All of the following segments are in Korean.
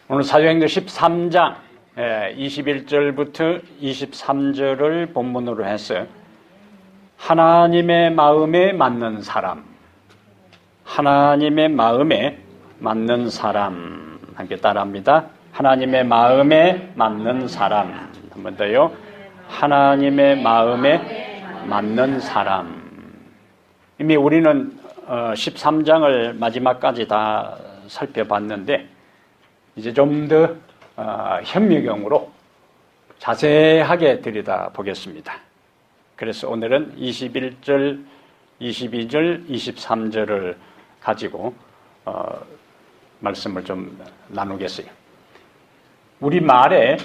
오늘 사도행전 13장 21절부터 23절을 본문으로 해서 하나님의 마음에 맞는 사람, 하나님의 마음에 맞는 사람, 함께 따라합니다. 하나님의 마음에 맞는 사람. 한 번 더요. 하나님의 마음에 맞는 사람. 이미 우리는 13장을 마지막까지 다 살펴봤는데 이제 좀 더 현미경으로 자세하게 들여다보겠습니다. 그래서 오늘은 21절, 22절, 23절을 가지고 말씀을 좀 나누겠어요. 우리 말에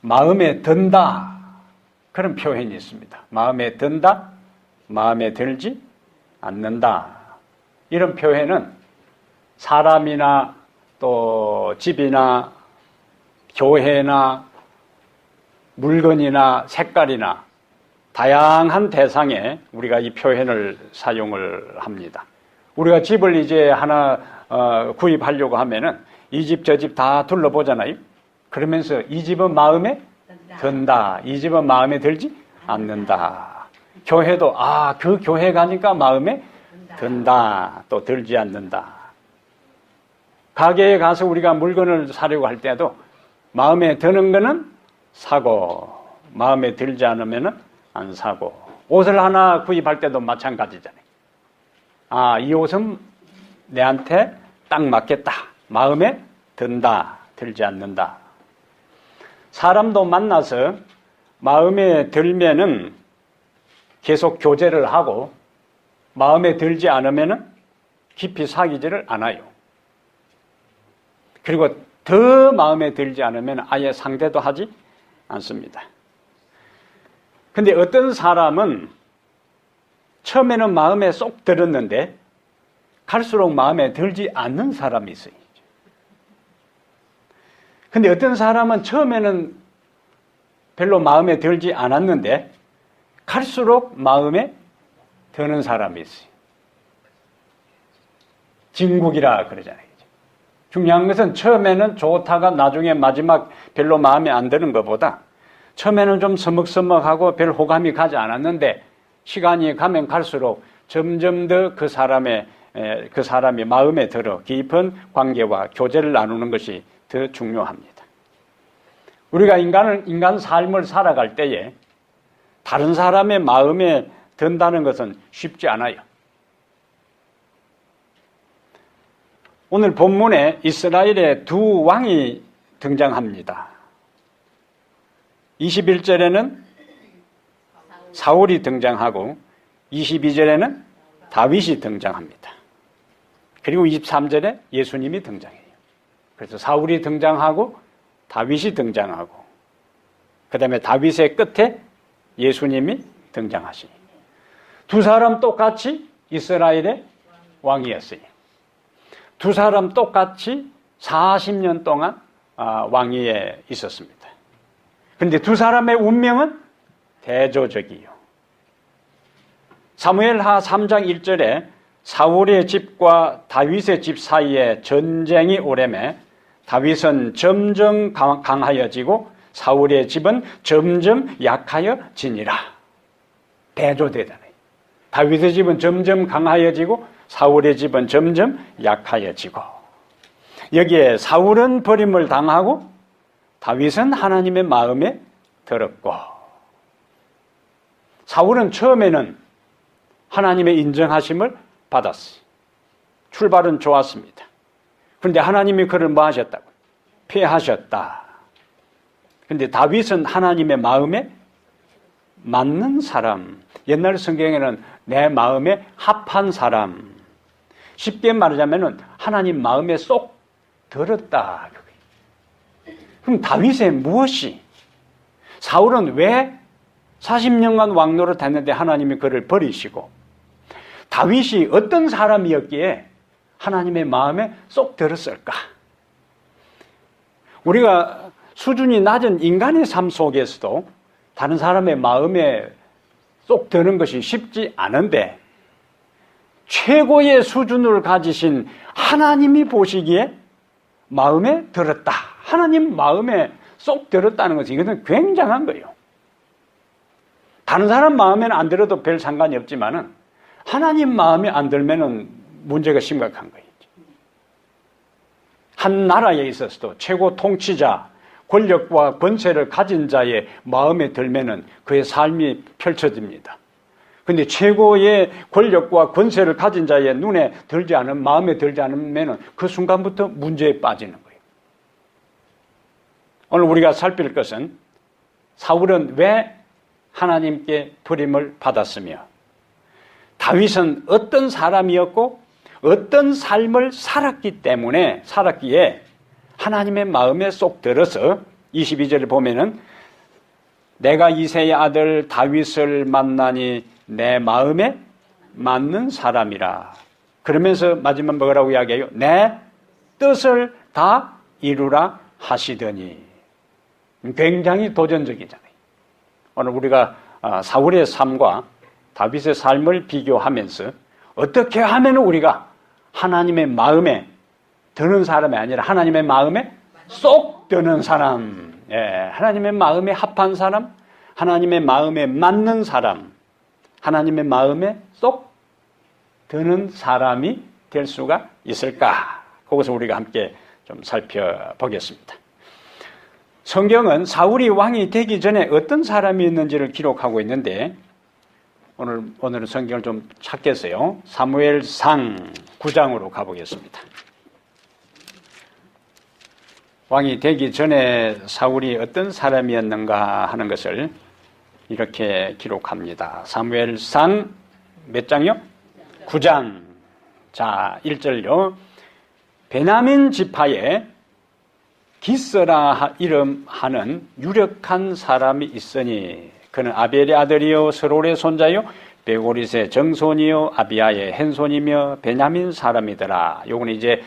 마음에 든다 그런 표현이 있습니다. 마음에 든다, 마음에 들지 않는다. 이런 표현은 사람이나 또 집이나 교회나 물건이나 색깔이나 다양한 대상에 우리가 이 표현을 사용을 합니다. 우리가 집을 이제 하나 구입하려고 하면은 이 집 저 집 다 둘러보잖아요. 그러면서 이 집은 마음에 든다, 이 집은 마음에 들지 않는다. 교회도 그 교회 가니까 마음에 든다, 또 들지 않는다. 가게에 가서 우리가 물건을 사려고 할 때도 마음에 드는 거는 사고 마음에 들지 않으면 안 사고, 옷을 하나 구입할 때도 마찬가지잖아요. 이 옷은 내한테 딱 맞겠다, 마음에 든다, 들지 않는다. 사람도 만나서 마음에 들면은 계속 교제를 하고 마음에 들지 않으면은 깊이 사귀지를 않아요. 그리고 더 마음에 들지 않으면 아예 상대도 하지 않습니다. 근데 어떤 사람은 처음에는 마음에 쏙 들었는데 갈수록 마음에 들지 않는 사람이 있어요. 근데 어떤 사람은 처음에는 별로 마음에 들지 않았는데 갈수록 마음에 드는 사람이 있어요. 진국이라 그러잖아요. 중요한 것은 처음에는 좋다가 나중에 마지막 별로 마음에 안 드는 것보다 처음에는 좀 서먹서먹하고 별 호감이 가지 않았는데 시간이 가면 갈수록 점점 더 그 사람이 마음에 들어 깊은 관계와 교제를 나누는 것이 더 중요합니다. 우리가 인간 삶을 살아갈 때에 다른 사람의 마음에 든다는 것은 쉽지 않아요. 오늘 본문에 이스라엘의 두 왕이 등장합니다. 21절에는 사울이 등장하고 22절에는 다윗이 등장합니다. 그리고 23절에 예수님이 등장해요. 그래서 사울이 등장하고 다윗이 등장하고 그 다음에 다윗의 끝에 예수님이 등장하시니 두 사람 똑같이 이스라엘의 왕이었어요. 두 사람 똑같이 40년 동안 왕위에 있었습니다. 그런데 두 사람의 운명은 대조적이요. 사무엘하 3장 1절에 사울의 집과 다윗의 집 사이에 전쟁이 오래매 다윗은 점점 강하여지고 사울의 집은 점점 약하여지니라. 대조되잖아요. 다윗의 집은 점점 강하여지고 사울의 집은 점점 약하여지고, 여기에 사울은 버림을 당하고 다윗은 하나님의 마음에 들었고, 사울은 처음에는 하나님의 인정하심을 받았어요. 출발은 좋았습니다. 그런데 하나님이 그를 뭐 하셨다고? 폐하셨다. 그런데 다윗은 하나님의 마음에 맞는 사람, 옛날 성경에는 내 마음에 합한 사람, 쉽게 말하자면 하나님 마음에 쏙 들었다. 그럼 다윗의 무엇이? 사울은 왜 40년간 왕노릇 했는데 하나님이 그를 버리시고, 다윗이 어떤 사람이었기에 하나님의 마음에 쏙 들었을까? 우리가 수준이 낮은 인간의 삶 속에서도 다른 사람의 마음에 쏙 드는 것이 쉽지 않은데 최고의 수준을 가지신 하나님이 보시기에 마음에 들었다. 하나님 마음에 쏙 들었다는 것은 이것은 굉장한 거예요. 다른 사람 마음에는 안 들어도 별 상관이 없지만은 하나님 마음에 안 들면은 문제가 심각한 거예요. 한 나라에 있어서도 최고 통치자, 권력과 권세를 가진 자의 마음에 들면은 그의 삶이 펼쳐집니다. 근데 최고의 권력과 권세를 가진 자의 눈에 들지 않은, 마음에 들지 않으면은 그 순간부터 문제에 빠지는 거예요. 오늘 우리가 살필 것은 사울은 왜 하나님께 부림을 받았으며 다윗은 어떤 사람이었고 어떤 삶을 살았기에 하나님의 마음에 쏙 들어서 22절을 보면은 내가 이새의 아들 다윗을 만나니 내 마음에 맞는 사람이라. 그러면서 마지막 뭐라고 이야기해요? 내 뜻을 다 이루라 하시더니. 굉장히 도전적이잖아요. 오늘 우리가 사울의 삶과 다윗의 삶을 비교하면서 어떻게 하면 우리가 하나님의 마음에 드는 사람이 아니라 하나님의 마음에 쏙 드는 사람, 하나님의 마음에 합한 사람, 하나님의 마음에 맞는 사람, 하나님의 마음에 쏙 드는 사람이 될 수가 있을까? 거기서 우리가 함께 좀 살펴보겠습니다. 성경은 사울이 왕이 되기 전에 어떤 사람이었는지를 기록하고 있는데 오늘은 성경을 좀 찾겠어요. 사무엘상 9장으로 가보겠습니다. 왕이 되기 전에 사울이 어떤 사람이었는가 하는 것을 이렇게 기록합니다. 사무엘상 몇 장이요? 9장. 자, 1절요. 베냐민 지파에 기스라 이름하는 유력한 사람이 있으니 그는 아벨의 아들이요 스롤의 손자요 베고릿의 정손이요 아비야의 헨손이며 베냐민 사람이더라. 요거는 이제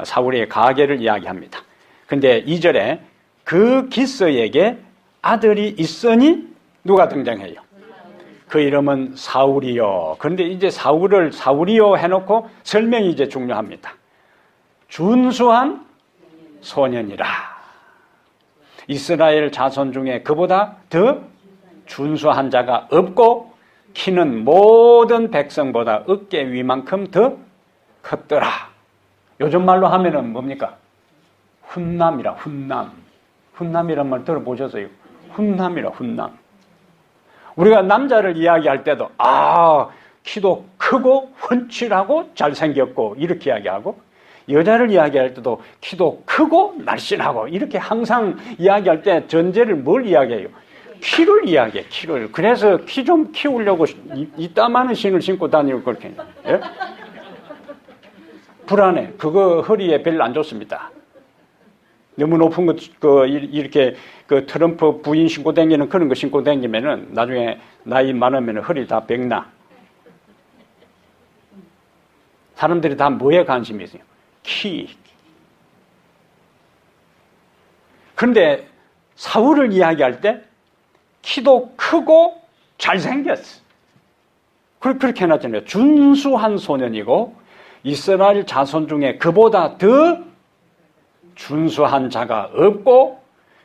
사울의 가계를 이야기합니다. 근데 2절에 그 기스에게 아들이 있으니 누가 등장해요? 그 이름은 사울이요. 그런데 이제 사울이요 해놓고 설명이 이제 중요합니다. 준수한 소년이라. 이스라엘 자손 중에 그보다 더 준수한 자가 없고 키는 모든 백성보다 어깨 위만큼 더 컸더라. 요즘 말로 하면은 뭡니까? 훈남이라. 훈남이란 말 들어보셨어요? 훈남이라. 우리가 남자를 이야기할 때도 키도 크고 훤칠하고 잘생겼고 이렇게 이야기하고 여자를 이야기할 때도 키도 크고 날씬하고 이렇게 항상 이야기할 때 전제를 뭘 이야기해요? 키를 이야기해, 키를. 그래서 키 좀 키우려고 이따만한 신을 신고 다니고 그렇게. 예? 불안해. 그거 허리에 별로 안 좋습니다. 너무 높은 거, 이렇게 트럼프 부인 신고 다니는 그런 거 신고 다니면은 나중에 나이 많으면 허리 다 백나. 사람들이 다 뭐에 관심이 있어요? 키. 그런데 사울을 이야기할 때 키도 크고 잘생겼어. 그렇게 해놨잖아요. 준수한 소년이고 이스라엘 자손 중에 그보다 더 준수한 자가 없고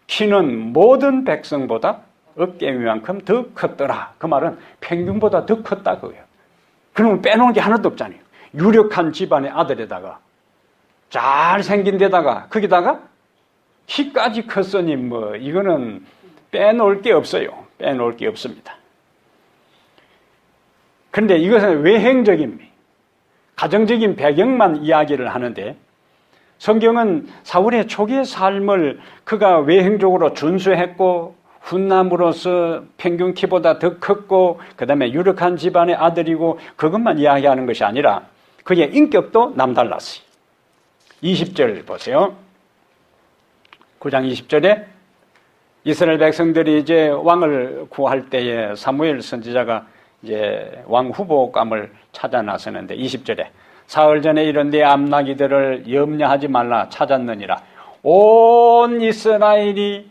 키는 모든 백성보다 어깨 위만큼 더 컸더라. 그 말은 평균보다 더 컸다고요. 그러면 빼놓은 게 하나도 없잖아요. 유력한 집안의 아들에다가 잘생긴 데다가 거기다가 키까지 컸으니 이거는 빼놓을 게 없어요. 빼놓을 게 없습니다. 그런데 이것은 외형적인 가정적인 배경만 이야기를 하는데 성경은 사울의 초기의 삶을 그가 외형적으로 준수했고 훈남으로서 평균 키보다 더 컸고 그 다음에 유력한 집안의 아들이고 그것만 이야기하는 것이 아니라 그의 인격도 남달랐어요. 20절 보세요. 9장 20절에 이스라엘 백성들이 이제 왕을 구할 때에 사무엘 선지자가 이제 왕 후보감을 찾아 나서는데 20절에 사흘 전에 이런 네 암나기들을 염려하지 말라 찾았느니라. 온 이스라엘이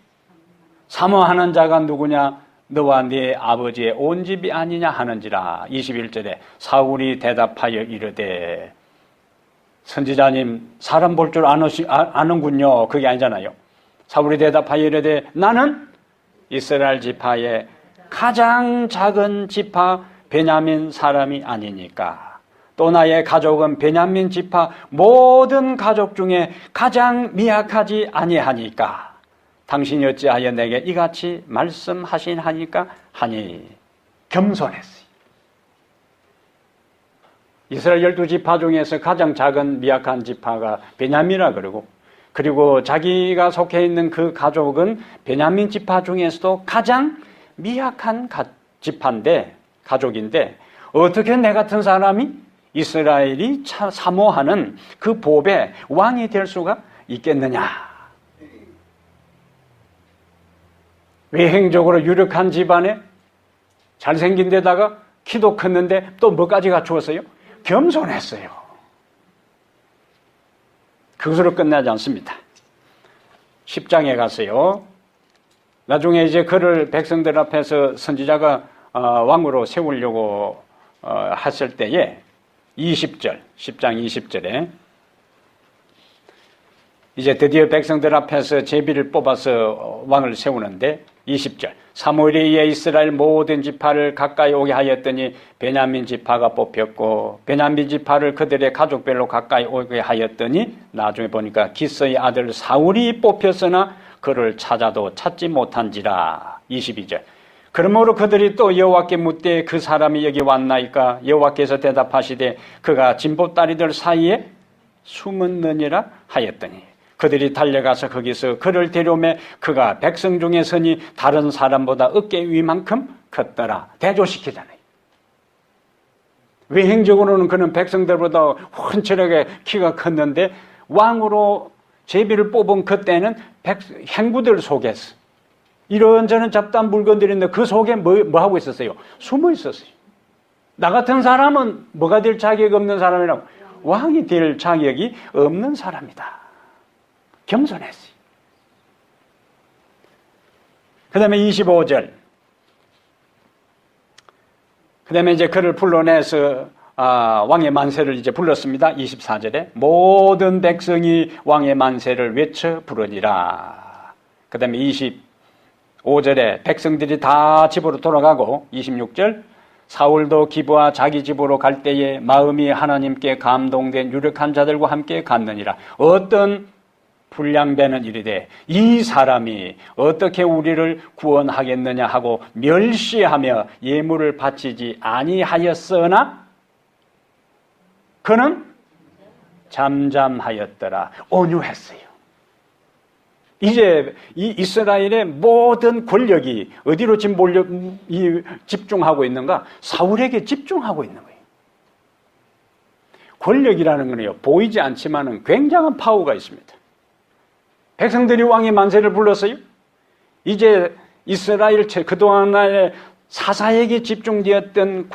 사모하는 자가 누구냐? 너와 네 아버지의 온 집이 아니냐 하는지라. 21절에 사울이 대답하여 이르되 선지자님 사람 볼 줄 아는군요. 그게 아니잖아요. 사울이 대답하여 이르되 나는 이스라엘 지파의 가장 작은 지파 베냐민 사람이 아니니까. 또 나의 가족은 베냐민 지파 모든 가족 중에 가장 미약하지 아니하니까. 당신이 어찌하여 내게 이같이 말씀하시나니까 하니. 겸손했어요. 이스라엘 12지파 중에서 가장 작은 미약한 지파가 베냐민이라 그리고 자기가 속해 있는 그 가족은 베냐민 지파 중에서도 가장 미약한 지파인데, 가족인데, 어떻게 내 같은 사람이 이스라엘이 사모하는 그 보배 왕이 될 수가 있겠느냐. 외행적으로 유력한 집안에 잘생긴 데다가 키도 컸는데 또 뭐까지 갖추었어요? 겸손했어요. 그것으로 끝나지 않습니다. 10장에 가서요. 나중에 이제 그를 백성들 앞에서 선지자가 왕으로 세우려고 했을 때에 20절, 10장 20절에 이제 드디어 백성들 앞에서 제비를 뽑아서 왕을 세우는데 20절 사무엘이 이에 이스라엘 모든 지파를 가까이 오게 하였더니 베냐민 지파가 뽑혔고 베냐민 지파를 그들의 가족별로 가까이 오게 하였더니 나중에 보니까 기스의 아들 사울이 뽑혔으나 그를 찾아도 찾지 못한지라. 22절 그러므로 그들이 또 여호와께 묻되 그 사람이 여기 왔나이까. 여호와께서 대답하시되 그가 진보다리들 사이에 숨었느니라 하였더니 그들이 달려가서 거기서 그를 데려오매 그가 백성 중에 서니 다른 사람보다 어깨 위만큼 컸더라. 대조시키잖아요. 외행적으로는 그는 백성들보다 훤칠하게 키가 컸는데 왕으로 제비를 뽑은 그때는 행구들 속에서 이런저런 잡다한 물건들이 있는데 그 속에 뭐 하고 있었어요? 숨어 있었어요. 나 같은 사람은 뭐가 될 자격이 없는 사람이라고? 왕이 될 자격이 없는 사람이다. 겸손했어요. 그 다음에 25절. 그 다음에 이제 그를 불러내서 왕의 만세를 이제 불렀습니다. 24절에 모든 백성이 왕의 만세를 외쳐 부르니라. 그 다음에 25절에 백성들이 다 집으로 돌아가고 26절 사울도 기브와 자기 집으로 갈 때에 마음이 하나님께 감동된 유력한 자들과 함께 갔느니라. 어떤 불량배는 이르되 이 사람이 어떻게 우리를 구원하겠느냐 하고 멸시하며 예물을 바치지 아니하였으나 그는 잠잠하였더라. 온유했어요. 이제 이 이스라엘의 모든 권력이 어디로 지금 집중하고 있는가? 사울에게 집중하고 있는 거예요. 권력이라는 거는요, 보이지 않지만은 굉장한 파워가 있습니다. 백성들이 왕의 만세를 불렀어요. 이제 이스라엘 그동안의 사사에게 집중되었던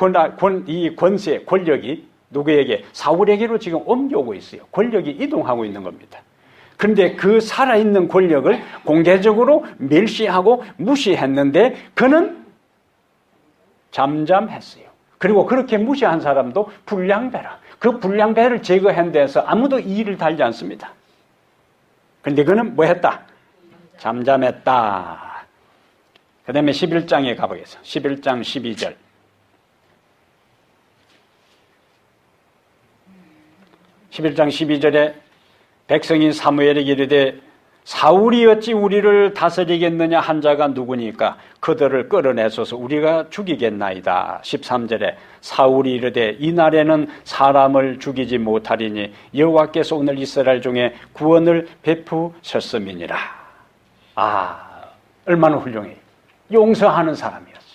이 권세, 권력이 누구에게? 사울에게로 지금 옮겨오고 있어요. 권력이 이동하고 있는 겁니다. 그런데 그 살아있는 권력을 공개적으로 멸시하고 무시했는데 그는 잠잠했어요. 그리고 그렇게 무시한 사람도 불량배라. 그 불량배를 제거한 데서 아무도 이의를 달지 않습니다. 그런데 그는 뭐 했다? 잠잠했다. 그 다음에 11장에 가보겠습니다. 11장 12절. 11장 12절에 백성인 사무엘에게 이르되 사울이 어찌 우리를 다스리겠느냐 한 자가 누구니까 그들을 끌어내소서 우리가 죽이겠나이다. 13절에 사울이 이르되 이날에는 사람을 죽이지 못하리니 여호와께서 오늘 이스라엘 중에 구원을 베푸셨음이니라. 얼마나 훌륭해요. 용서하는 사람이었어요.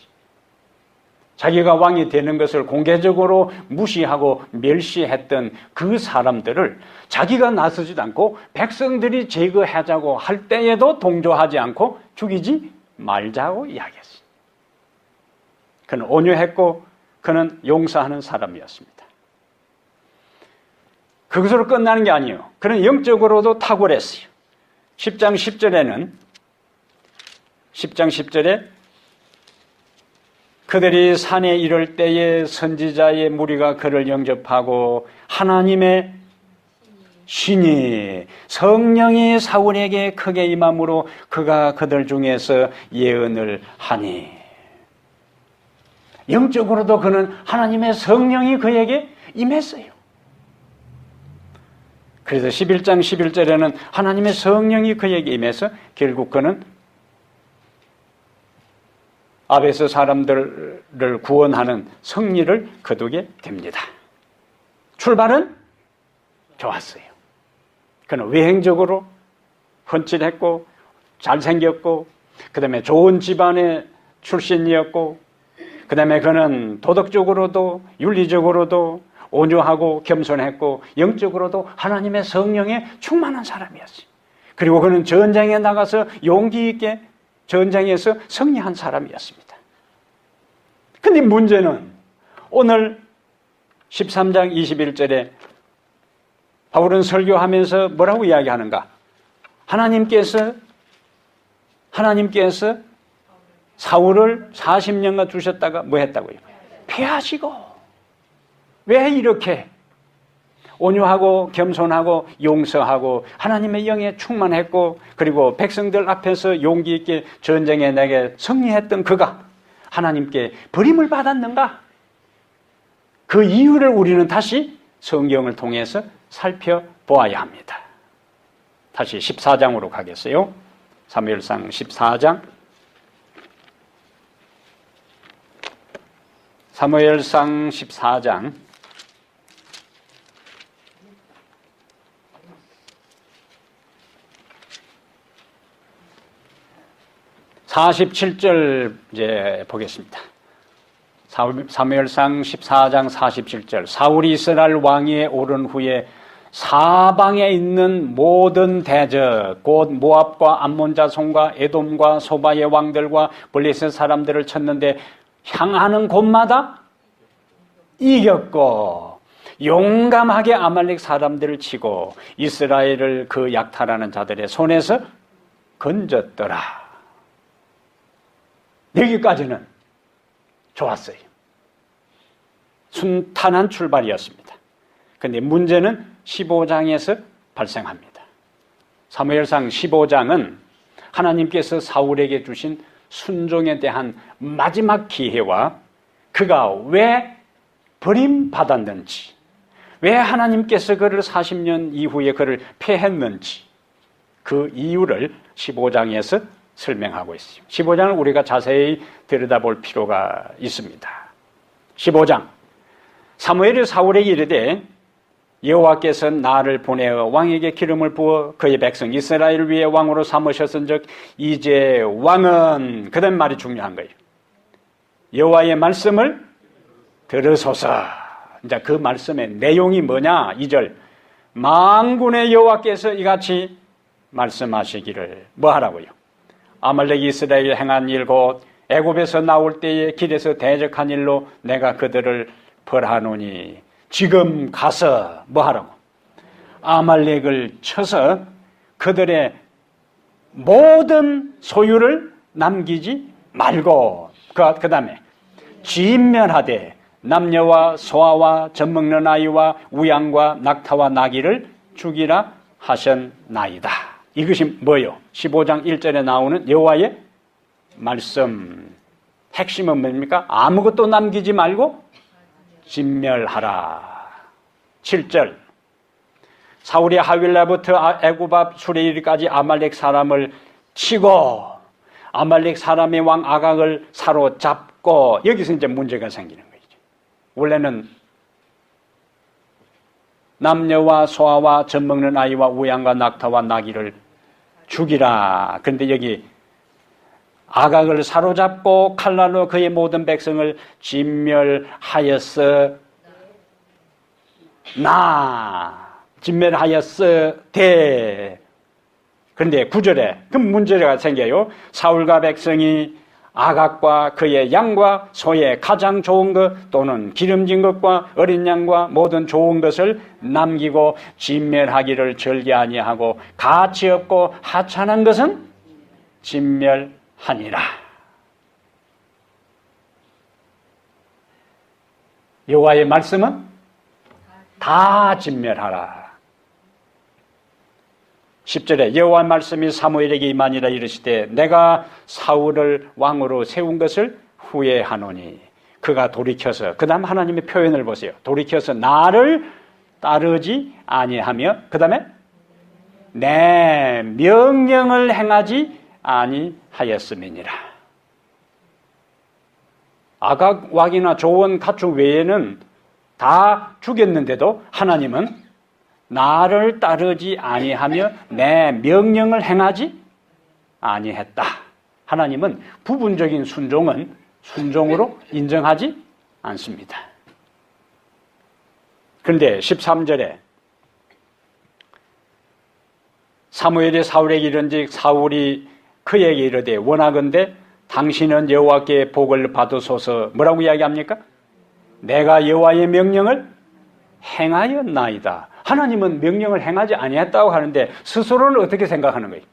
자기가 왕이 되는 것을 공개적으로 무시하고 멸시했던 그 사람들을 자기가 나서지도 않고 백성들이 제거하자고 할 때에도 동조하지 않고 죽이지 말자고 이야기했어요. 그는 온유했고 그는 용서하는 사람이었습니다. 그것으로 끝나는 게 아니에요. 그는 영적으로도 탁월했어요. 10장 10절에 그들이 산에 이를 때에 선지자의 무리가 그를 영접하고 하나님의 신이 성령이 사울에게 크게 임함으로 그가 그들 중에서 예언을 하니. 영적으로도 그는 하나님의 성령이 그에게 임했어요. 그래서 11장 11절에는 하나님의 성령이 그에게 임해서 결국 그는 아베스 사람들을 구원하는 승리를 거두게 됩니다. 출발은 좋았어요. 그는 외행적으로 훤칠했고 잘생겼고 그 다음에 좋은 집안의 출신이었고 그 다음에 그는 도덕적으로도 윤리적으로도 온유하고 겸손했고 영적으로도 하나님의 성령에 충만한 사람이었어요. 그리고 그는 전장에 나가서 용기 있게 전장에서 승리한 사람이었습니다. 근데 문제는 오늘 13장 21절에 바울은 설교하면서 뭐라고 이야기하는가? 하나님께서 사울을 40년간 두셨다가 뭐 했다고요? 피하시고. 왜 이렇게 온유하고 겸손하고 용서하고 하나님의 영에 충만했고 그리고 백성들 앞에서 용기 있게 전쟁에 내게 승리했던 그가 하나님께 버림을 받았는가? 그 이유를 우리는 다시 성경을 통해서 살펴보아야 합니다. 다시 14장으로 가겠어요. 사무엘상 14장. 사무엘상 14장 47절 이제 보겠습니다. 사무엘상 14장 47절. 사울이 이스라엘 왕위에 오른 후에 사방에 있는 모든 대적 곧 모압과 암몬 자손과 에돔과 소바의 왕들과 블레셋 사람들을 쳤는데 향하는 곳마다 이겼고 용감하게 아말렉 사람들을 치고 이스라엘을 그 약탈하는 자들의 손에서 건졌더라. 여기까지는 좋았어요. 순탄한 출발이었습니다. 그런데 문제는 15장에서 발생합니다. 사무엘상 15장은 하나님께서 사울에게 주신 순종에 대한 마지막 기회와 그가 왜 버림받았는지, 왜 하나님께서 그를 40년 이후에 그를 패했는지 그 이유를 15장에서 설명하고 있습니다. 15장을 우리가 자세히 들여다볼 필요가 있습니다. 15장. 사무엘이 사울에게 이르되 여호와께서 나를 보내어 왕에게 기름을 부어 그의 백성 이스라엘을 위해 왕으로 삼으셨은즉 이제 왕은 그런 말이 중요한 거예요. 여호와의 말씀을 들으소서. 이제 그 말씀의 내용이 뭐냐? 2절. 만군의 여호와께서 이같이 말씀하시기를 뭐 하라고요? 아말렉이 이스라엘에 행한 일 곧 애굽에서 나올 때에 길에서 대적한 일로 내가 그들을 벌하노니 지금 가서 뭐 하라고? 아말렉을 쳐서 그들의 모든 소유를 남기지 말고 그 다음에 진멸하되 남녀와 소아와 젖먹는 아이와 우양과 낙타와 나귀를 죽이라 하셨나이다. 이것이 뭐요? 15장 1절에 나오는 여호와의 말씀. 핵심은 뭡니까? 아무것도 남기지 말고 진멸하라. 7절. 사울이 하윌라부터 애굽 앞 수레일까지 아말렉 사람을 치고 아말렉 사람의 왕 아각을 사로잡고 여기서 이제 문제가 생기는 거죠. 원래는 남녀와 소아와 젖먹는 아이와 우양과 낙타와 나귀를 죽이라. 그런데 여기 아각을 사로잡고 칼날로 그의 모든 백성을 진멸하였으나 진멸하였으되 그런데 9절에 그 문제가 생겨요. 사울과 백성이 아각과 그의 양과 소의 가장 좋은 것 또는 기름진 것과 어린 양과 모든 좋은 것을 남기고 진멸하기를 절개 아니하고 가치 없고 하찮은 것은 진멸하니라. 여호와의 말씀은 다 진멸하라. 10절에 여호와 말씀이 사무엘에게 임하니라 이르시되 내가 사울을 왕으로 세운 것을 후회하노니 그가 돌이켜서, 그 다음 하나님의 표현을 보세요. 돌이켜서 나를 따르지 아니하며, 그 다음에 내 명령을 행하지 아니하였음이니라. 아각 왕이나 조원 가축 외에는 다 죽였는데도 하나님은 나를 따르지 아니하며 내 명령을 행하지 아니했다. 하나님은 부분적인 순종은 순종으로 인정하지 않습니다. 그런데 13절에 사무엘이 사울에게 이른즉 사울이 그에게 이르되 원하건대 당신은 여호와께 복을 받으소서. 뭐라고 이야기합니까? 내가 여호와의 명령을 행하였나이다. 하나님은 명령을 행하지 아니했다고 하는데 스스로는 어떻게 생각하는 거예요?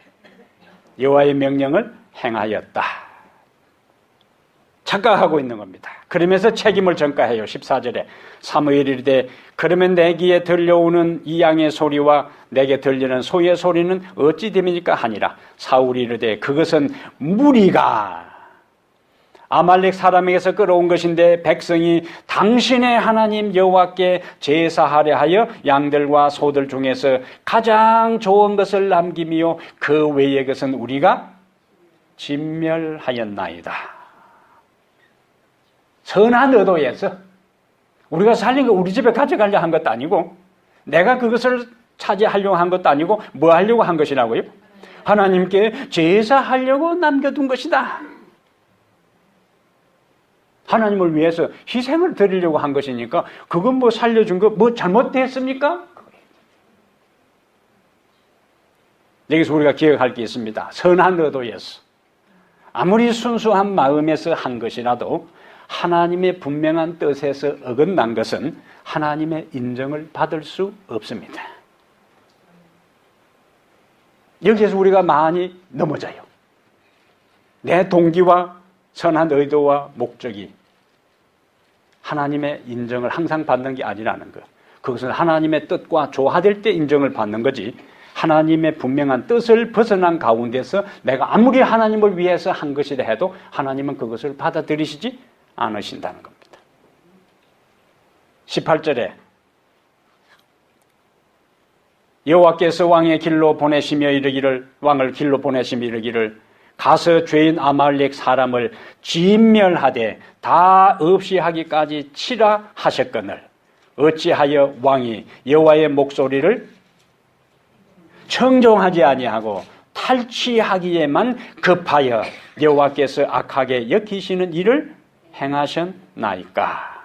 여호와의 명령을 행하였다. 착각하고 있는 겁니다. 그러면서 책임을 전가해요. 14절에 사무엘이 이르되 그러면 내 귀에 들려오는 이 양의 소리와 내게 들리는 소의 소리는 어찌 됨이니까 하니라. 사울이 이르되 그것은 무리가 아말렉 사람에게서 끌어온 것인데 백성이 당신의 하나님 여호와께 제사하려 하여 양들과 소들 중에서 가장 좋은 것을 남기며 그 외의 것은 우리가 진멸하였나이다. 선한 의도에서 우리가 살린 거 우리 집에 가져가려 한 것도 아니고 내가 그것을 차지하려고 한 것도 아니고 뭐 하려고 한 것이라고요? 하나님께 제사하려고 남겨둔 것이다. 하나님을 위해서 희생을 드리려고 한 것이니까 그건 뭐 살려준 거 뭐 잘못됐습니까? 여기서 우리가 기억할 게 있습니다. 선한 의도에서 아무리 순수한 마음에서 한 것이라도 하나님의 분명한 뜻에서 어긋난 것은 하나님의 인정을 받을 수 없습니다. 여기에서 우리가 많이 넘어져요. 내 동기와 선한 의도와 목적이 하나님의 인정을 항상 받는 게 아니라는 것. 그것은 하나님의 뜻과 조화될 때 인정을 받는 거지, 하나님의 분명한 뜻을 벗어난 가운데서 내가 아무리 하나님을 위해서 한 것이라 해도 하나님은 그것을 받아들이시지 않으신다는 겁니다. 18절에 여호와께서 왕의 길로 보내시며 이르기를, 왕을 길로 보내시며 이르기를 가서 죄인 아말렉 사람을 진멸하되 다 없이 하기까지 치라 하셨거늘 어찌하여 왕이 여호와의 목소리를 청종하지 아니하고 탈취하기에만 급하여 여호와께서 악하게 여기시는 일을 행하셨나이까.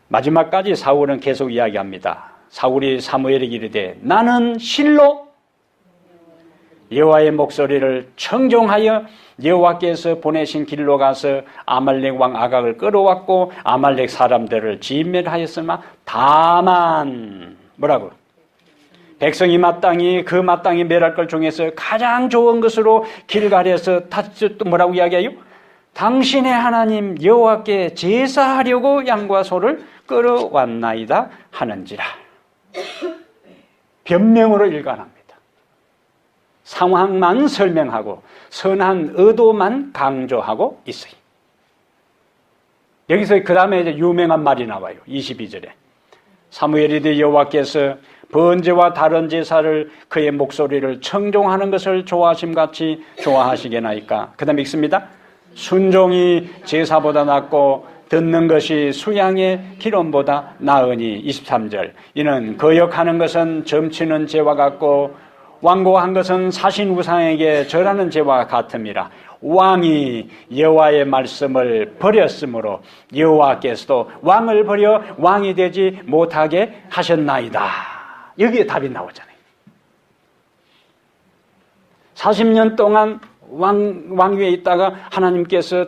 마지막까지 사울은 계속 이야기합니다. 사울이 사무엘에게 이르되 나는 실로 여호와의 목소리를 청종하여 여호와께서 보내신 길로 가서 아말렉 왕 아각을 끌어왔고 아말렉 사람들을 진멸하였으나 다만 뭐라고? 백성이 마땅히 그 마땅히 멸할 것 중에서 가장 좋은 것으로 길갈에서 또 뭐라고 이야기해요? 당신의 하나님 여호와께 제사하려고 양과 소를 끌어왔나이다 하는지라. 변명으로 일관합니다. 상황만 설명하고 선한 의도만 강조하고 있어요. 여기서 그 다음에 이제 유명한 말이 나와요. 22절에 사무엘이 여호와께서 번제와 다른 제사를 그의 목소리를 청종하는 것을 좋아하심같이 좋아하시게나이까. 그 다음에 읽습니다. 순종이 제사보다 낫고 듣는 것이 수양의 기름보다 나으니. 23절 이는 거역하는 것은 점치는 죄와 같고 완고한 것은 사신 우상에게 절하는 죄와 같음이라. 왕이 여호와의 말씀을 버렸으므로 여호와께서도 왕을 버려 왕이 되지 못하게 하셨나이다. 여기에 답이 나오잖아요. 40년 동안 왕위에 있다가 하나님께서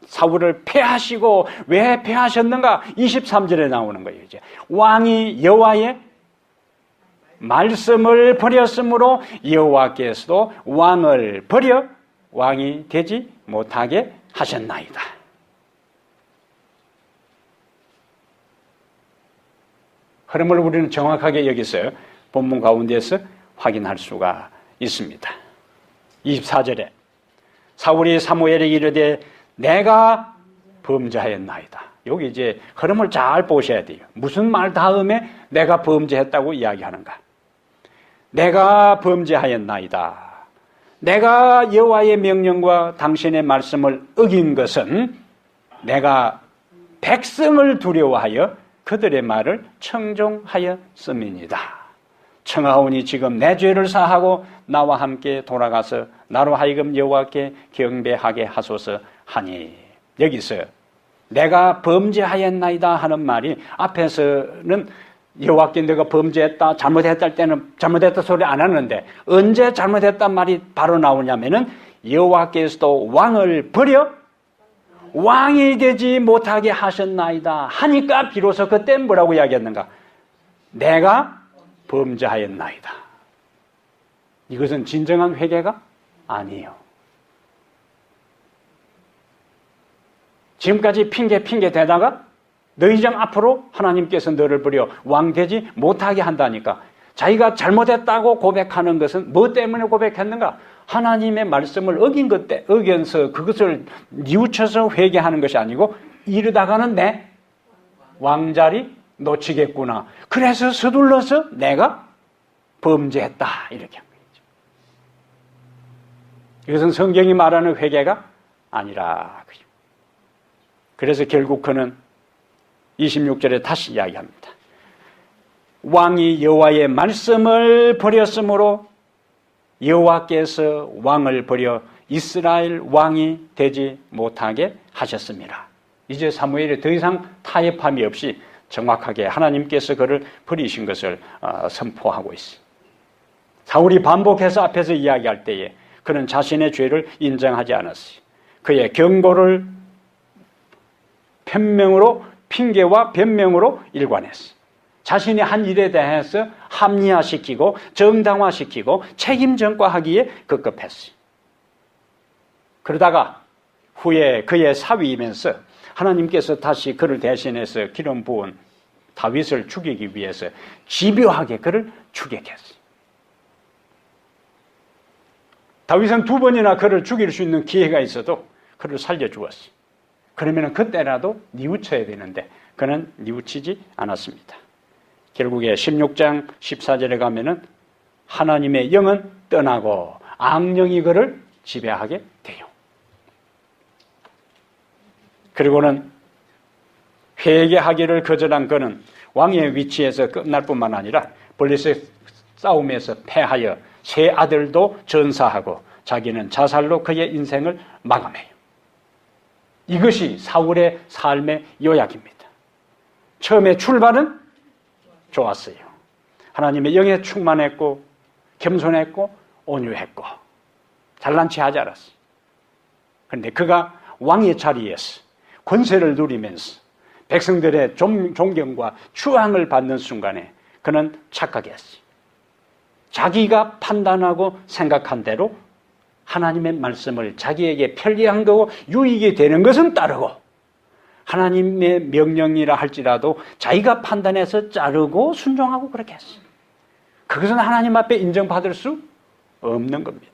사울을 패하시고 왜 패하셨는가? 23절에 나오는 거예요. 이제 왕이 여호와의 말씀을 버렸으므로 여호와께서도 왕을 버려 왕이 되지 못하게 하셨나이다. 그런 걸 우리는 정확하게 여기서 본문 가운데서 확인할 수가 있습니다. 24절에 사울이 사무엘에게 이르되 내가 범죄하였나이다. 여기 이제 흐름을 잘 보셔야 돼요. 무슨 말 다음에 내가 범죄했다고 이야기하는가? 내가 범죄하였나이다. 내가 여호와의 명령과 당신의 말씀을 어긴 것은 내가 백성을 두려워하여 그들의 말을 청종하였음이니이다. 청하오니 지금 내 죄를 사하고 나와 함께 돌아가서 나로 하여금 여호와께 경배하게 하소서 하니, 여기서 내가 범죄하였나이다 하는 말이 앞에서는 여호와께 내가 범죄했다, 잘못했다 할 때는 잘못했다 소리 안 하는데 언제 잘못했단 말이 바로 나오냐면은 여호와께서도 왕을 버려 왕이 되지 못하게 하셨나이다 하니까 비로소 그때 뭐라고 이야기했는가? 내가 범죄하였나이다. 이것은 진정한 회개가 아니에요. 지금까지 핑계 대다가 너희 장 앞으로 하나님께서 너를 버려 왕 되지 못하게 한다니까. 자기가 잘못했다고 고백하는 것은 뭐 때문에 고백했는가? 하나님의 말씀을 어겨서 그것을 뉘우쳐서 회개하는 것이 아니고 이러다가는 내 왕자리 놓치겠구나. 그래서 서둘러서 내가 범죄했다 이렇게 한 거죠. 이것은 성경이 말하는 회개가 아니라. 그래서 결국 그는 26절에 다시 이야기합니다. 왕이 여호와의 말씀을 버렸으므로 여호와께서 왕을 버려 이스라엘 왕이 되지 못하게 하셨습니다. 이제 사무엘이 더 이상 타협함이 없이 정확하게 하나님께서 그를 버리신 것을 선포하고 있습니다. 사울이 반복해서 앞에서 이야기할 때에 그는 자신의 죄를 인정하지 않았어요. 그의 경고를 핑계와 변명으로 일관했어요. 자신이 한 일에 대해서 합리화시키고 정당화시키고 책임 전가하기에 급급했어요. 그러다가 후에 그의 사위이면서 하나님께서 다시 그를 대신해서 기름 부은 다윗을 죽이기 위해서 집요하게 그를 추격했어요. 다윗은 2번이나 그를 죽일 수 있는 기회가 있어도 그를 살려주었어요. 그러면 그때라도 뉘우쳐야 되는데 그는 뉘우치지 않았습니다. 결국에 16장 14절에 가면은 하나님의 영은 떠나고 악령이 그를 지배하게 돼요. 그리고는 회개하기를 거절한 그는 왕의 위치에서 끝날 뿐만 아니라 블레셋 싸움에서 패하여 세 아들도 전사하고 자기는 자살로 그의 인생을 마감해요. 이것이 사울의 삶의 요약입니다. 처음에 출발은 좋았어요. 하나님의 영에 충만했고 겸손했고 온유했고 잘난 체 하지 않았어요. 그런데 그가 왕의 자리에서 권세를 누리면서 백성들의 존경과 추앙을 받는 순간에 그는 착각했어요. 자기가 판단하고 생각한 대로 하나님의 말씀을 자기에게 편리한 거고 유익이 되는 것은 따르고 하나님의 명령이라 할지라도 자기가 판단해서 자르고 순종하고 그렇게 했어요. 그것은 하나님 앞에 인정받을 수 없는 겁니다.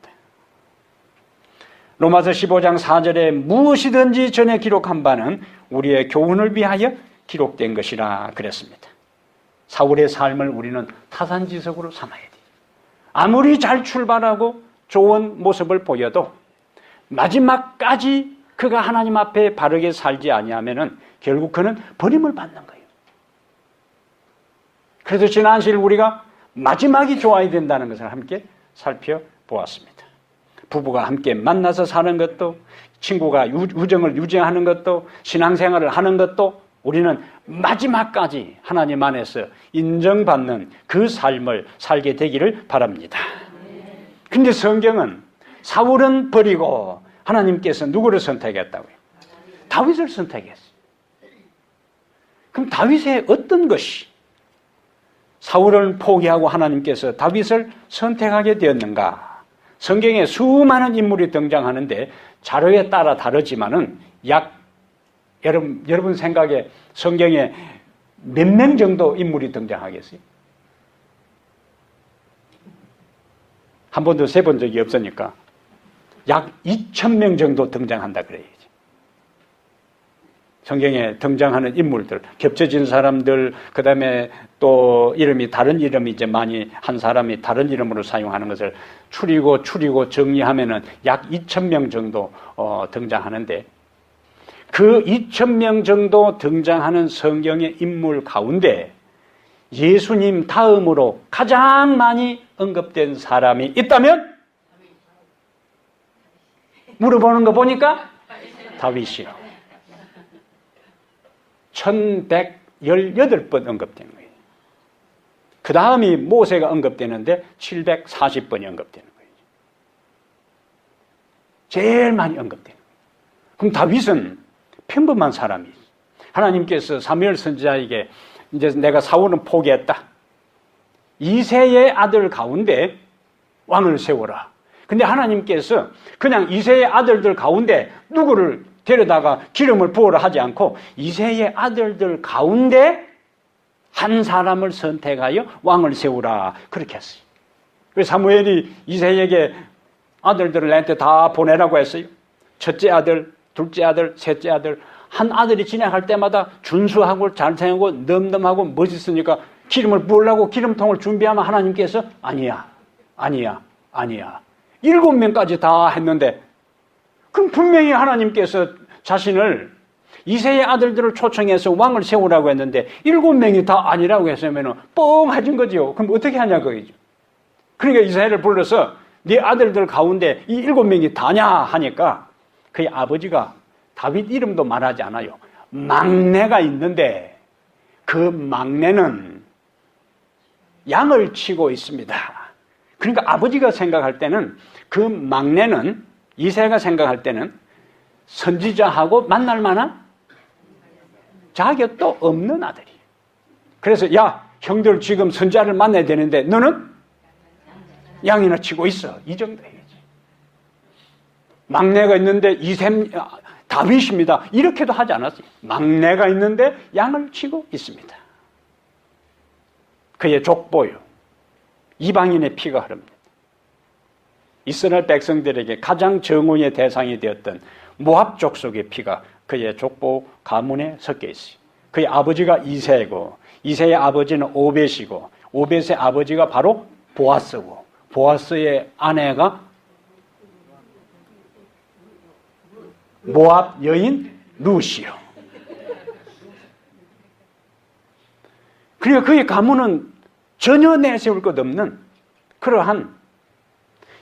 로마서 15장 4절에 무엇이든지 전에 기록한 바는 우리의 교훈을 위하여 기록된 것이라 그랬습니다. 사울의 삶을 우리는 타산지석으로 삼아야 돼요. 아무리 잘 출발하고 좋은 모습을 보여도 마지막까지 그가 하나님 앞에 바르게 살지 아니하면은 결국 그는 버림을 받는 거예요. 그래서 지난 시일 우리가 마지막이 좋아야 된다는 것을 함께 살펴보았습니다. 부부가 함께 만나서 사는 것도, 친구가 우정을 유지하는 것도, 신앙생활을 하는 것도 우리는 마지막까지 하나님 안에서 인정받는 그 삶을 살게 되기를 바랍니다. 근데 성경은 사울은 버리고 하나님께서 누구를 선택했다고요? 다윗을 선택했어요. 그럼 다윗의 어떤 것이 사울을 포기하고 하나님께서 다윗을 선택하게 되었는가? 성경에 수많은 인물이 등장하는데 자료에 따라 다르지만은 여러분 생각에 성경에 몇 명 정도 인물이 등장하겠어요? 한 번도 세본 적이 없으니까 약 2,000명 정도 등장한다 그래야지. 성경에 등장하는 인물들, 겹쳐진 사람들, 그 다음에 또 이름이 다른 이름이 이제 많이 한 사람이 다른 이름으로 사용하는 것을 추리고 정리하면은 약 2,000명 정도 등장하는데, 그 2,000명 정도 등장하는 성경의 인물 가운데 예수님 다음으로 가장 많이 언급된 사람이 있다면? 물어보는 거 보니까 다윗이요. 1118번 언급된 거예요. 그 다음이 모세가 언급되는데 740번이 언급되는 거예요. 제일 많이 언급되는 거예요. 그럼 다윗은 평범한 사람이에요. 하나님께서 사무엘 선지자에게 이제 내가 사울은 포기했다. 이새의 아들 가운데 왕을 세워라. 근데 하나님께서 그냥 이새의 아들들 가운데 누구를 데려다가 기름을 부어라 하지 않고 이새의 아들들 가운데 한 사람을 선택하여 왕을 세우라 그렇게 했어요. 그래서 사무엘이 이새에게 아들들을 나한테 다 보내라고 했어요. 첫째 아들, 둘째 아들, 셋째 아들. 한 아들이 지나갈 때마다 준수하고 잘생기고 넘넘하고 멋있으니까 기름을 부으려고 기름통을 준비하면 하나님께서 아니야. 7명까지 다 했는데, 그럼 분명히 하나님께서 자신을 이새의 아들들을 초청해서 왕을 세우라고 했는데 7명이 다 아니라고 했으면 뻥해진 거죠. 그럼 어떻게 하냐 그거죠. 그러니까 이스라엘을 불러서 네 아들들 가운데 이 7명이 다냐 하니까 그의 아버지가 다윗 이름도 말하지 않아요. 막내가 있는데 그 막내는 양을 치고 있습니다. 그러니까 아버지가 생각할 때는 그 막내는, 이새가 생각할 때는 선지자하고 만날 만한 자격도 없는 아들이에요. 그래서 야, 형들 지금 선지자를 만나야 되는데 너는 양이나 치고 있어. 이 정도 해야지. 막내가 있는데 다윗입니다. 이렇게도 하지 않았어요. 막내가 있는데 양을 치고 있습니다. 그의 족보요. 이방인의 피가 흐릅니다. 이스라엘 백성들에게 가장 정오의 대상이 되었던 모압 족속의 피가 그의 족보 가문에 섞여 있어요. 그의 아버지가 이새고, 이새의 아버지는 오벳이고, 오벳의 아버지가 바로 보아스고, 보아스의 아내가 모압 여인 루시요. 그러니까 그의 가문은 전혀 내세울 것 없는 그러한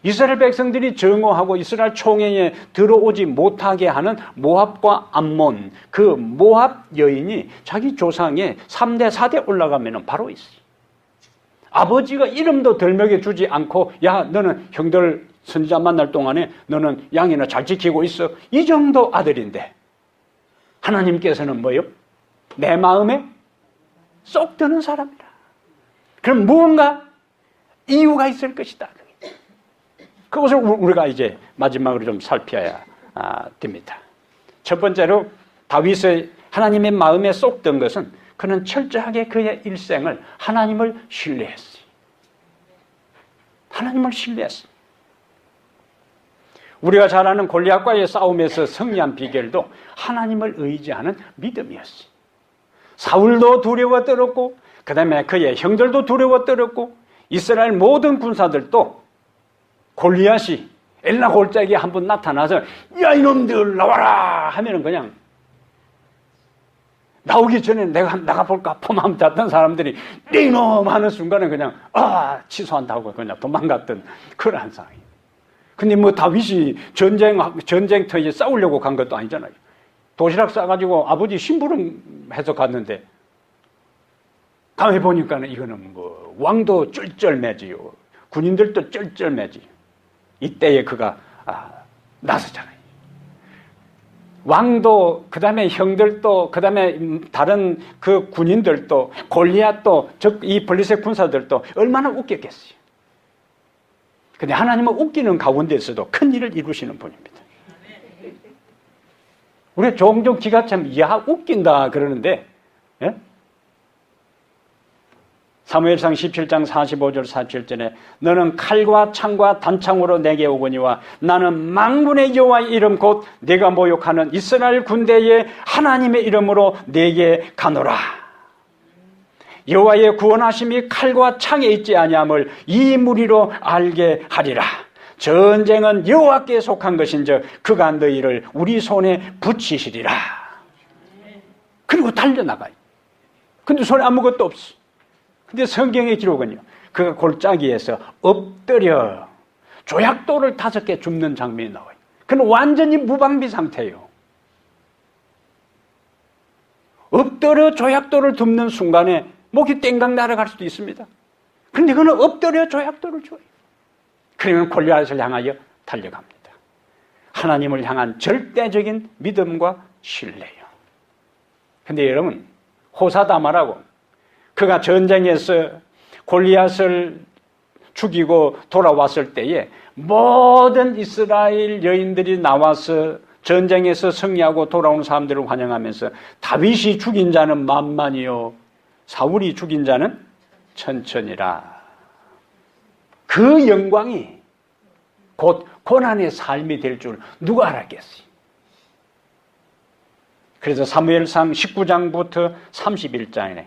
이스라엘 백성들이 정오하고 이스라엘 총회에 들어오지 못하게 하는 모압과 암몬, 그 모압 여인이 자기 조상의 3대, 4대 올라가면 바로 있어요. 아버지가 이름도 덜 먹여주지 않고 야, 너는 형들 선지자 만날 동안에 너는 양이나 잘 지키고 있어. 이 정도 아들인데 하나님께서는 뭐요? 내 마음에 쏙 드는 사람이라. 그럼 무언가 이유가 있을 것이다. 그것을 우리가 이제 마지막으로 좀 살펴야 됩니다. 첫 번째로 다윗의 하나님의 마음에 쏙 든 것은 그는 철저하게 그의 일생을 하나님을 신뢰했어요. 하나님을 신뢰했어요. 우리가 잘 아는 골리앗과의 싸움에서 승리한 비결도 하나님을 의지하는 믿음이었어요. 사울도 두려워 떨었고 그 다음에 그의 형들도 두려워 떨었고 이스라엘 모든 군사들도 골리앗이 엘라 골짜기에 한번 나타나서 야 이놈들 나와라 하면은 그냥 나오기 전에 내가 나가볼까 포마음 잤던 사람들이 네 이놈 하는 순간에 그냥 취소한다고 그냥 도망갔던 그런 상황이에요. 근데 뭐 다윗이 전쟁터에 싸우려고 간 것도 아니잖아요. 도시락 싸가지고 아버지 심부름해서 갔는데 가만히 보니까는 이거는 뭐 왕도 쩔쩔매지요. 군인들도 쩔쩔매지. 이때에 그가 나서잖아요. 왕도 그다음에 형들도 그다음에 다른 그 군인들도 골리앗도 즉 이 블레셋 군사들도 얼마나 웃겼겠어요. 근데 하나님은 웃기는 가운데서도 큰 일을 이루시는 분입니다. 우리 종종 기가 참 웃긴다 그러는데 예? 사무엘상 17장 45절 47절에 너는 칼과 창과 단창으로 내게 오거니와 나는 만군의 여호와의 이름 곧 네가 모욕하는 이스라엘 군대의 하나님의 이름으로 내게 가노라. 여호와의 구원하심이 칼과 창에 있지 아니함을 이 무리로 알게 하리라. 전쟁은 여호와께 속한 것인즉 그가 너희를 우리 손에 붙이시리라. 그리고 달려나가요. 근데 손에 아무것도 없어. 근데 성경의 기록은요, 그가 골짜기에서 엎드려 조약돌을 5개 줍는 장면이 나와요. 그는 완전히 무방비 상태예요. 엎드려 조약돌을 줍는 순간에 목이 땡강 날아갈 수도 있습니다. 그런데 그는 엎드려 조약돌을 줘요. 그러면 골리앗을 향하여 달려갑니다. 하나님을 향한 절대적인 믿음과 신뢰요. 근데 여러분, 호사다마라고 그가 전쟁에서 골리앗을 죽이고 돌아왔을 때에 모든 이스라엘 여인들이 나와서 전쟁에서 승리하고 돌아오는 사람들을 환영하면서 다윗이 죽인 자는 만만이요 사울이 죽인 자는 천천이라. 그 영광이 곧 고난의 삶이 될 줄 누가 알았겠어요? 그래서 사무엘상 19장부터 31장에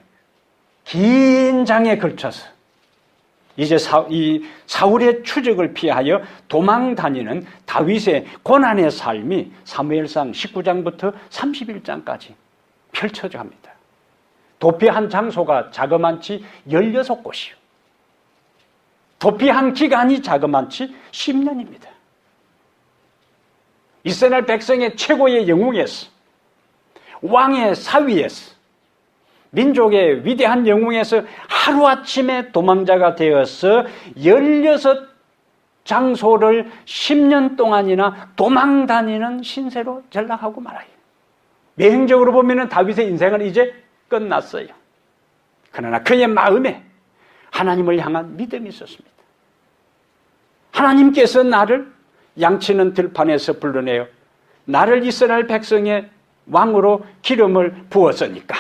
긴 장에 걸쳐서 이제 이 사울의 추적을 피하여 도망 다니는 다윗의 고난의 삶이 사무엘상 19장부터 31장까지 펼쳐져 갑니다. 도피한 장소가 자그만치 16곳이요. 도피한 기간이 자그만치 10년입니다. 이스라엘 백성의 최고의 영웅에서, 왕의 사위에서, 민족의 위대한 영웅에서 하루아침에 도망자가 되어서 16장소를 10년 동안이나 도망다니는 신세로 전락하고 말아요. 외형적으로 보면 다윗의 인생은 이제 끝났어요. 그러나 그의 마음에 하나님을 향한 믿음이 있었습니다. 하나님께서 나를 양치는 들판에서 불러내어 나를 이스라엘 백성의 왕으로 기름을 부었으니까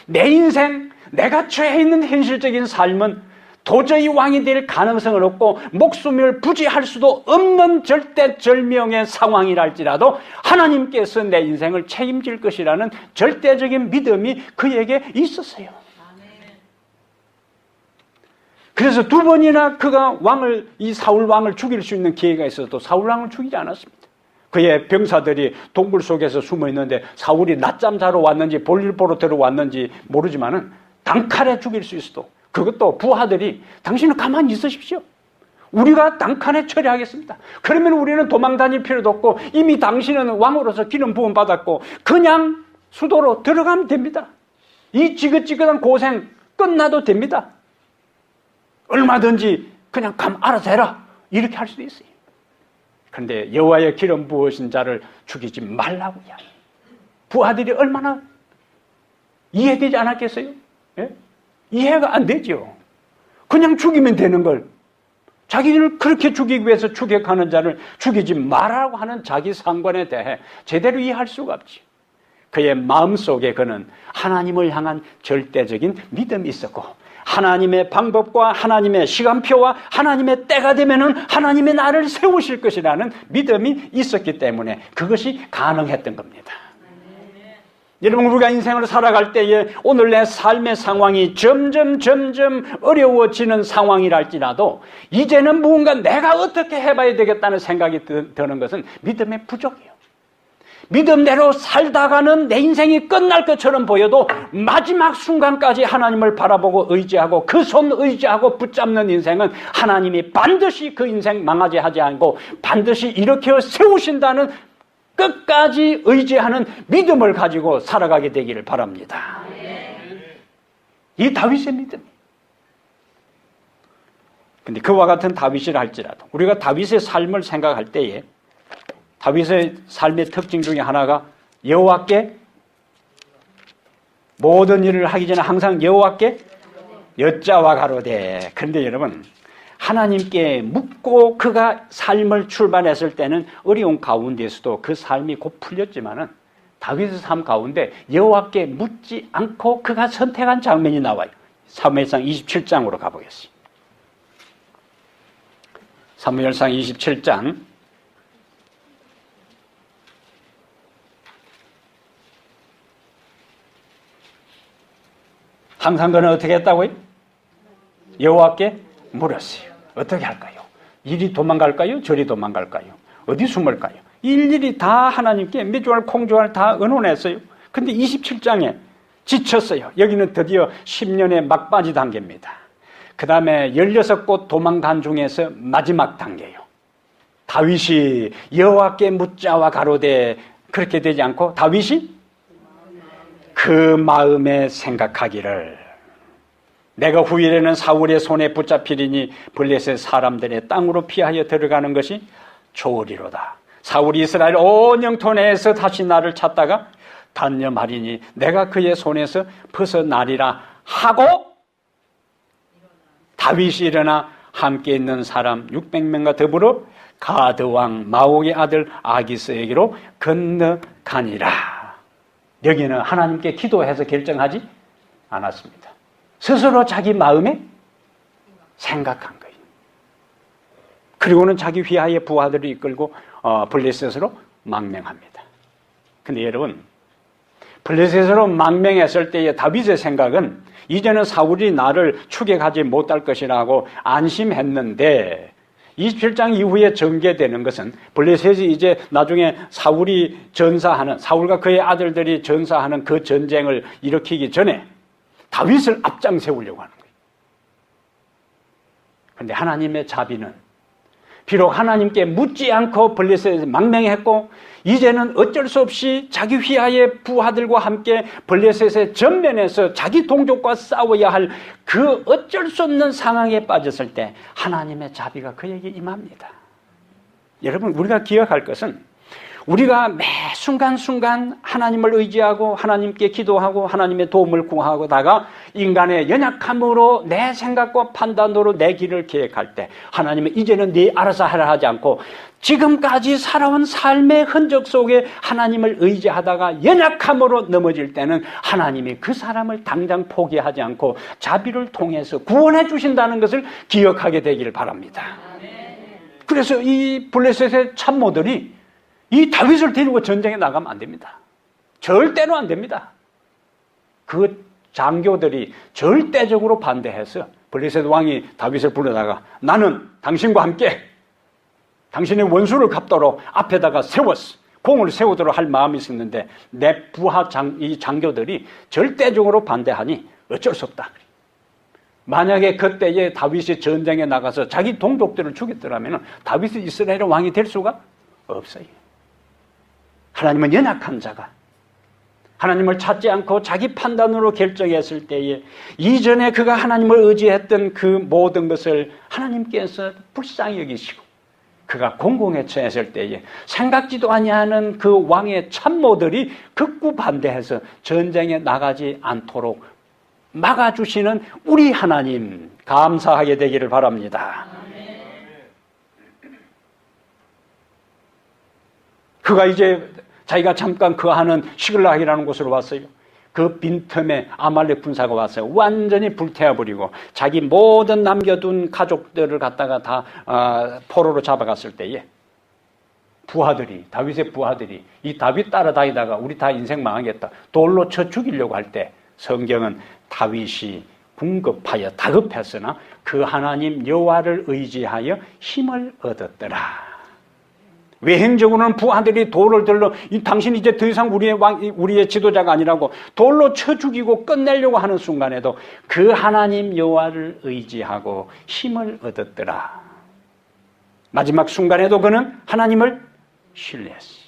내 인생, 내가 처해 있는 현실적인 삶은 도저히 왕이 될 가능성은 없고 목숨을 부지할 수도 없는 절대절명의 상황이랄지라도 하나님께서 내 인생을 책임질 것이라는 절대적인 믿음이 그에게 있었어요. 그래서 2번이나 그가 이 사울 왕을 죽일 수 있는 기회가 있어도 사울 왕을 죽이지 않았습니다. 그의 병사들이 동굴 속에서 숨어 있는데 사울이 낮잠 자러 왔는지 볼일 보러 들어왔는지 모르지만은 단칼에 죽일 수 있어도 그것도 부하들이 당신은 가만히 있으십시오. 우리가 단칼에 처리하겠습니다. 그러면 우리는 도망 다닐 필요도 없고 이미 당신은 왕으로서 기름 부음 받았고 그냥 수도로 들어가면 됩니다. 이 지긋지긋한 고생 끝나도 됩니다. 얼마든지 그냥 알아서 해라 이렇게 할 수도 있어요. 그런데 여호와의 기름 부으신 자를 죽이지 말라고 이야기해요. 부하들이 얼마나 이해되지 않았겠어요? 예? 이해가 안 되죠. 그냥 죽이면 되는 걸 자기를 그렇게 죽이기 위해서 추격하는 자를 죽이지 말라고 하는 자기 상관에 대해 제대로 이해할 수가 없지. 그의 마음속에 그는 하나님을 향한 절대적인 믿음이 있었고 하나님의 방법과 하나님의 시간표와 하나님의 때가 되면은 하나님의 나를 세우실 것이라는 믿음이 있었기 때문에 그것이 가능했던 겁니다. 여러분, 우리가 인생을 살아갈 때에 오늘 내 삶의 상황이 점점 어려워지는 상황이랄지라도 이제는 무언가 내가 어떻게 해봐야 되겠다는 생각이 드는 것은 믿음의 부족이에요. 믿음대로 살다가는 내 인생이 끝날 것처럼 보여도 마지막 순간까지 하나님을 바라보고 의지하고 그 손 의지하고 붙잡는 인생은 하나님이 반드시 그 인생 망하게 하지 않고 반드시 일으켜 세우신다는 끝까지 의지하는 믿음을 가지고 살아가게 되기를 바랍니다. 이 다윗의 믿음. 근데 그와 같은 다윗이라 할지라도 우리가 다윗의 삶을 생각할 때에 다윗의 삶의 특징 중에 하나가 여호와께 모든 일을 하기 전에 항상 여호와께 여짜와 가로되. 그런데 여러분, 하나님께 묻고 그가 삶을 출발했을 때는 어려운 가운데서도 그 삶이 곧 풀렸지만은 다윗의 삶 가운데 여호와께 묻지 않고 그가 선택한 장면이 나와요. 사무엘상 27장으로 가보겠습니다. 사무엘상 27장 항상 그는 어떻게 했다고요? 여호와께 물었어요. 어떻게 할까요? 이리 도망갈까요? 저리 도망갈까요? 어디 숨을까요? 일일이 다 하나님께 메주알 콩주알 다 의논했어요. 근데 27장에 지쳤어요. 여기는 드디어 10년의 막바지 단계입니다. 그 다음에 16곳 도망간 중에서 마지막 단계예요. 다윗이 여호와께 묻자와 가로되 그렇게 되지 않고 다윗이 그 마음에 생각하기를 내가 후일에는 사울의 손에 붙잡히리니 블레셋 사람들의 땅으로 피하여 들어가는 것이 좋으리로다. 사울이 이스라엘 온 영토 내에서 다시 나를 찾다가 단념하리니 내가 그의 손에서 벗어나리라 하고 다윗이 일어나 함께 있는 사람 600명과 더불어 가드왕 마옥의 아들 아기스에게로 건너가니라. 여기는 하나님께 기도해서 결정하지 않았습니다. 스스로 자기 마음에 생각한 거예요. 그리고는 자기 휘하의 부하들을 이끌고 블레셋으로 망명합니다. 근데 여러분, 블레셋으로 망명했을 때의 다윗의 생각은 이제는 사울이 나를 추격하지 못할 것이라고 안심했는데 27장 이후에 전개되는 것은 블레셋이 이제 나중에 사울이 전사하는, 사울과 그의 아들들이 전사하는 그 전쟁을 일으키기 전에 다윗을 앞장 세우려고 하는 거예요. 그런데 하나님의 자비는 비록 하나님께 묻지 않고 블레셋에 망명했고 이제는 어쩔 수 없이 자기 휘하의 부하들과 함께 블레셋의 전면에서 자기 동족과 싸워야 할 그 어쩔 수 없는 상황에 빠졌을 때 하나님의 자비가 그에게 임합니다. 여러분, 우리가 기억할 것은 우리가 매 순간순간 하나님을 의지하고 하나님께 기도하고 하나님의 도움을 구하다가 인간의 연약함으로 내 생각과 판단으로 내 길을 계획할 때 하나님은 이제는 네 알아서 하라 하지 않고 지금까지 살아온 삶의 흔적 속에 하나님을 의지하다가 연약함으로 넘어질 때는 하나님이 그 사람을 당장 포기하지 않고 자비를 통해서 구원해 주신다는 것을 기억하게 되기를 바랍니다. 그래서 이 블레셋의 참모들이 이 다윗을 데리고 전쟁에 나가면 안 됩니다. 절대로 안 됩니다. 그 장교들이 절대적으로 반대해서 블레셋 왕이 다윗을 부르다가 나는 당신과 함께 당신의 원수를 갚도록 앞에다가 세웠어. 공을 세우도록 할 마음이 있었는데 내 부하 이 장교들이 절대적으로 반대하니 어쩔 수 없다. 만약에 그때에 다윗이 전쟁에 나가서 자기 동족들을 죽였더라면 다윗이 이스라엘의 왕이 될 수가 없어요. 하나님은 연약한 자가 하나님을 찾지 않고 자기 판단으로 결정했을 때에 이전에 그가 하나님을 의지했던 그 모든 것을 하나님께서 불쌍히 여기시고 그가 공공에 처했을 때에 생각지도 아니하는 그 왕의 참모들이 극구 반대해서 전쟁에 나가지 않도록 막아주시는 우리 하나님 감사하게 되기를 바랍니다. 그가 이제 자기가 잠깐 그 하는 시글락이라는 곳으로 왔어요. 그 빈틈에 아말렉 군사가 왔어요. 완전히 불태워버리고 자기 모든 남겨둔 가족들을 갖다가 다 포로로 잡아갔을 때에 부하들이, 다윗의 부하들이 이 다윗 따라다니다가 우리 다 인생 망하겠다 돌로 쳐 죽이려고 할 때 성경은 다윗이 궁급하여 다급했으나 그 하나님 여호와를 의지하여 힘을 얻었더라. 외행적으로는 부하들이 돌을 들러 당신 이제 더 이상 우리의 지도자가 아니라고 돌로 쳐 죽이고 끝내려고 하는 순간에도 그 하나님 여호와를 의지하고 힘을 얻었더라. 마지막 순간에도 그는 하나님을 신뢰했어요.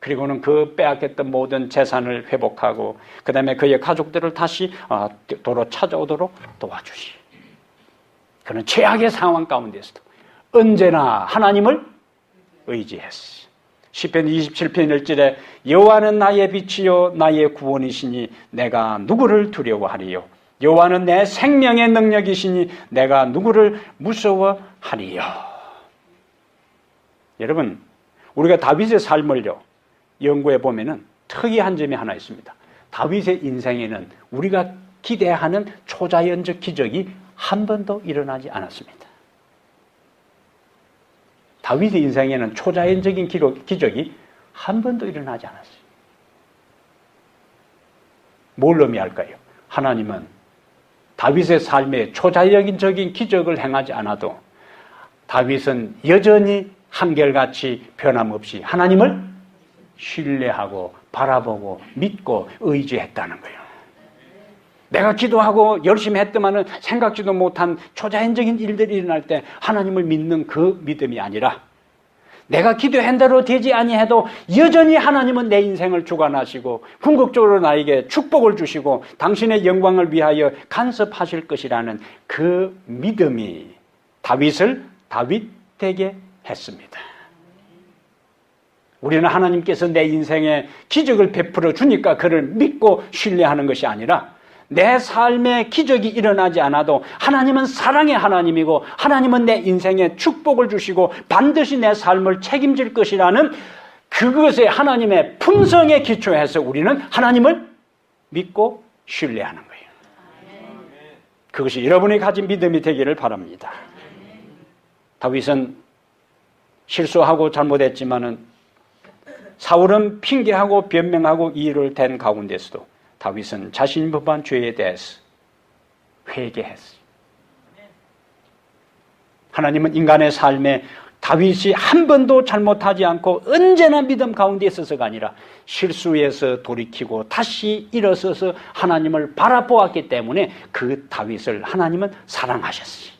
그리고는 그 빼앗겼던 모든 재산을 회복하고 그 다음에 그의 가족들을 다시 도로 찾아오도록 도와주시. 그는 최악의 상황 가운데서도 언제나 하나님을 의지했어. 시편 27편 1절에 여호와는 나의 빛이요 나의 구원이시니 내가 누구를 두려워하리요. 여호와는 내 생명의 능력이시니 내가 누구를 무서워하리요. 여러분, 우리가 다윗의 삶을요 연구해 보면은 특이한 점이 하나 있습니다. 다윗의 인생에는 우리가 기대하는 초자연적 기적이 한 번도 일어나지 않았습니다. 다윗의 인생에는 초자연적인 기적이 한 번도 일어나지 않았어요. 뭘 의미할까요? 하나님은 다윗의 삶에 초자연적인 기적을 행하지 않아도 다윗은 여전히 한결같이 변함없이 하나님을 신뢰하고 바라보고 믿고 의지했다는 거예요. 내가 기도하고 열심히 했더만은 생각지도 못한 초자연적인 일들이 일어날 때 하나님을 믿는 그 믿음이 아니라 내가 기도한 대로 되지 아니해도 여전히 하나님은 내 인생을 주관하시고 궁극적으로 나에게 축복을 주시고 당신의 영광을 위하여 간섭하실 것이라는 그 믿음이 다윗을 다윗되게 했습니다. 우리는 하나님께서 내 인생에 기적을 베풀어 주니까 그를 믿고 신뢰하는 것이 아니라 내 삶에 기적이 일어나지 않아도 하나님은 사랑의 하나님이고 하나님은 내 인생에 축복을 주시고 반드시 내 삶을 책임질 것이라는 그것에 하나님의 품성에 기초해서 우리는 하나님을 믿고 신뢰하는 거예요. 그것이 여러분이 가진 믿음이 되기를 바랍니다. 다윗은 실수하고 잘못했지만은 사울은 핑계하고 변명하고 이의를 댄 가운데서도 다윗은 자신이 범한 죄에 대해서 회개했어요. 하나님은 인간의 삶에 다윗이 한 번도 잘못하지 않고 언제나 믿음 가운데 있어서가 아니라 실수해서 돌이키고 다시 일어서서 하나님을 바라보았기 때문에 그 다윗을 하나님은 사랑하셨어요.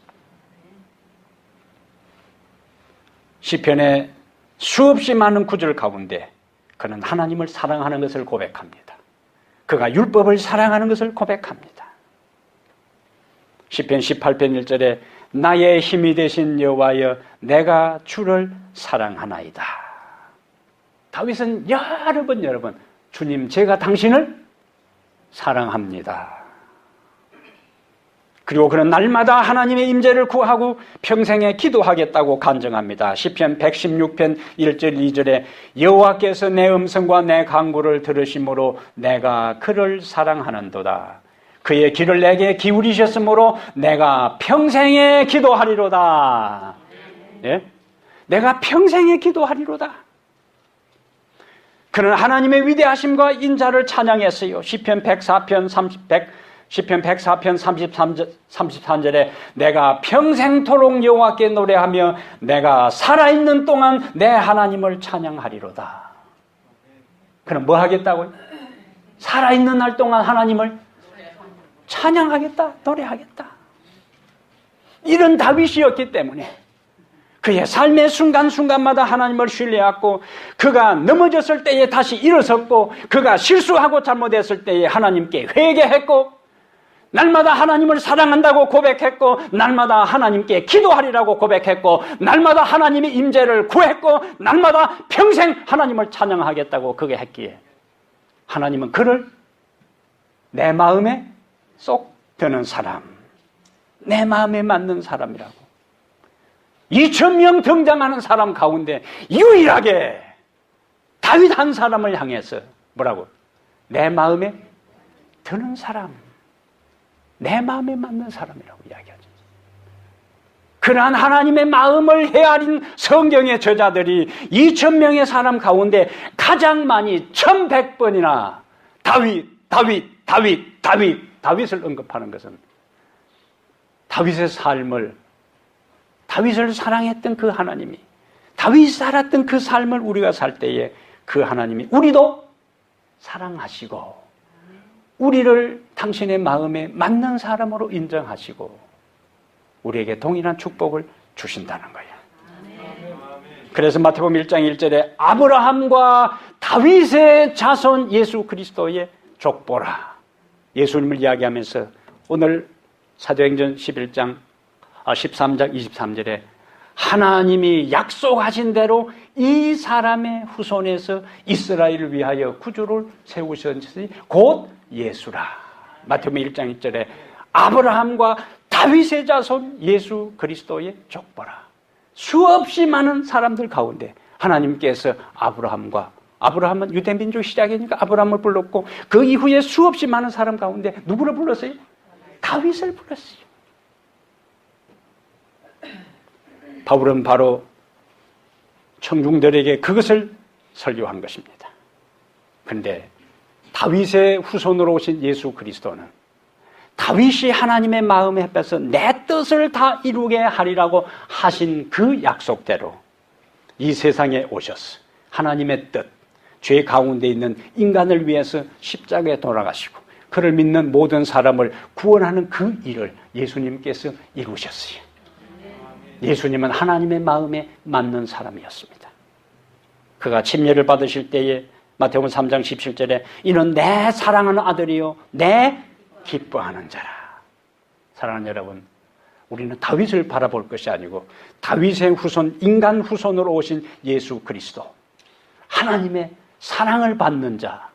시편의 수없이 많은 구절 가운데 그는 하나님을 사랑하는 것을 고백합니다. 그가 율법을 사랑하는 것을 고백합니다. 시편 18편 1절에 나의 힘이 되신 여호와여 내가 주를 사랑하나이다. 다윗은 여러 번 주님 제가 당신을 사랑합니다. 그리고 그는 날마다 하나님의 임재를 구하고 평생에 기도하겠다고 간증합니다. 시편 116편 1절 2절에 여호와께서 내 음성과 내 간구를 들으심으로 내가 그를 사랑하는도다. 그의 귀를 내게 기울이셨으므로 내가 평생에 기도하리로다. 예? 내가 평생에 기도하리로다. 그는 하나님의 위대하심과 인자를 찬양했어요. 시편 104편 33절에 내가 평생토록 여호와께 노래하며 내가 살아있는 동안 내 하나님을 찬양하리로다. 그럼 뭐 하겠다고요? 살아있는 날 동안 하나님을 찬양하겠다, 노래하겠다. 이런 다윗이었기 때문에 그의 삶의 순간순간마다 하나님을 신뢰했고 그가 넘어졌을 때에 다시 일어섰고 그가 실수하고 잘못했을 때에 하나님께 회개했고 날마다 하나님을 사랑한다고 고백했고 날마다 하나님께 기도하리라고 고백했고 날마다 하나님의 임재를 구했고 날마다 평생 하나님을 찬양하겠다고 그게 했기에 하나님은 그를 내 마음에 쏙 드는 사람, 내 마음에 맞는 사람이라고 2,000명 등장하는 사람 가운데 유일하게 다윗 한 사람을 향해서 뭐라고? 내 마음에 드는 사람, 내 마음에 맞는 사람이라고 이야기하죠. 그러한 하나님의 마음을 헤아린 성경의 저자들이 2,000명의 사람 가운데 가장 많이 1,100번이나 다윗을 언급하는 것은 다윗의 삶을 다윗을 사랑했던 그 하나님이 다윗이 살았던 그 삶을 우리가 살 때에 그 하나님이 우리도 사랑하시고 우리를 당신의 마음에 맞는 사람으로 인정하시고 우리에게 동일한 축복을 주신다는 거예요. 그래서 마태복음 1장 1절에 아브라함과 다윗의 자손 예수 그리스도의 족보라 예수님을 이야기하면서 오늘 사도행전 13장 23절에 하나님이 약속하신 대로 이 사람의 후손에서 이스라엘을 위하여 구주를 세우셨으니 곧 예수라. 마태복음 1장 1절에 아브라함과 다윗의 자손 예수 그리스도의 족보라. 수없이 많은 사람들 가운데 하나님께서 아브라함과 아브라함은 유대민족 시작이니까 아브라함을 불렀고 그 이후에 수없이 많은 사람 가운데 누구를 불렀어요? 다윗을 불렀어요. 바울은 바로 청중들에게 그것을 설교한 것입니다. 그런데 다윗의 후손으로 오신 예수 그리스도는 다윗이 하나님의 마음에 합해서 내 뜻을 다 이루게 하리라고 하신 그 약속대로 이 세상에 오셔서 하나님의 뜻, 죄 가운데 있는 인간을 위해서 십자가에 돌아가시고 그를 믿는 모든 사람을 구원하는 그 일을 예수님께서 이루셨어요. 예수님은 하나님의 마음에 맞는 사람이었습니다. 그가 침례를 받으실 때에 마태복음 3장 17절에 이는 내 사랑하는 아들이요 내 기뻐하는 자라. 사랑하는 여러분, 우리는 다윗을 바라볼 것이 아니고 다윗의 후손, 인간 후손으로 오신 예수 그리스도, 하나님의 사랑을 받는 자,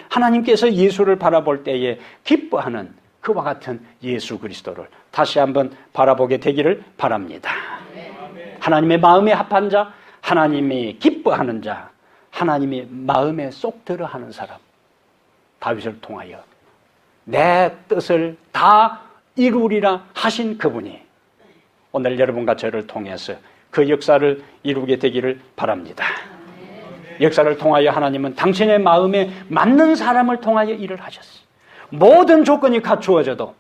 하나님께서 예수를 바라볼 때에 기뻐하는 그와 같은 예수 그리스도를 다시 한번 바라보게 되기를 바랍니다. 하나님의 마음에 합한 자, 하나님이 기뻐하는 자, 하나님의 마음에 쏙 들어하는 사람, 다윗을 통하여 내 뜻을 다 이루리라 하신 그분이 오늘 여러분과 저를 통해서 그 역사를 이루게 되기를 바랍니다. 역사를 통하여 하나님은 당신의 마음에 맞는 사람을 통하여 일을 하셨어요. 모든 조건이 갖추어져도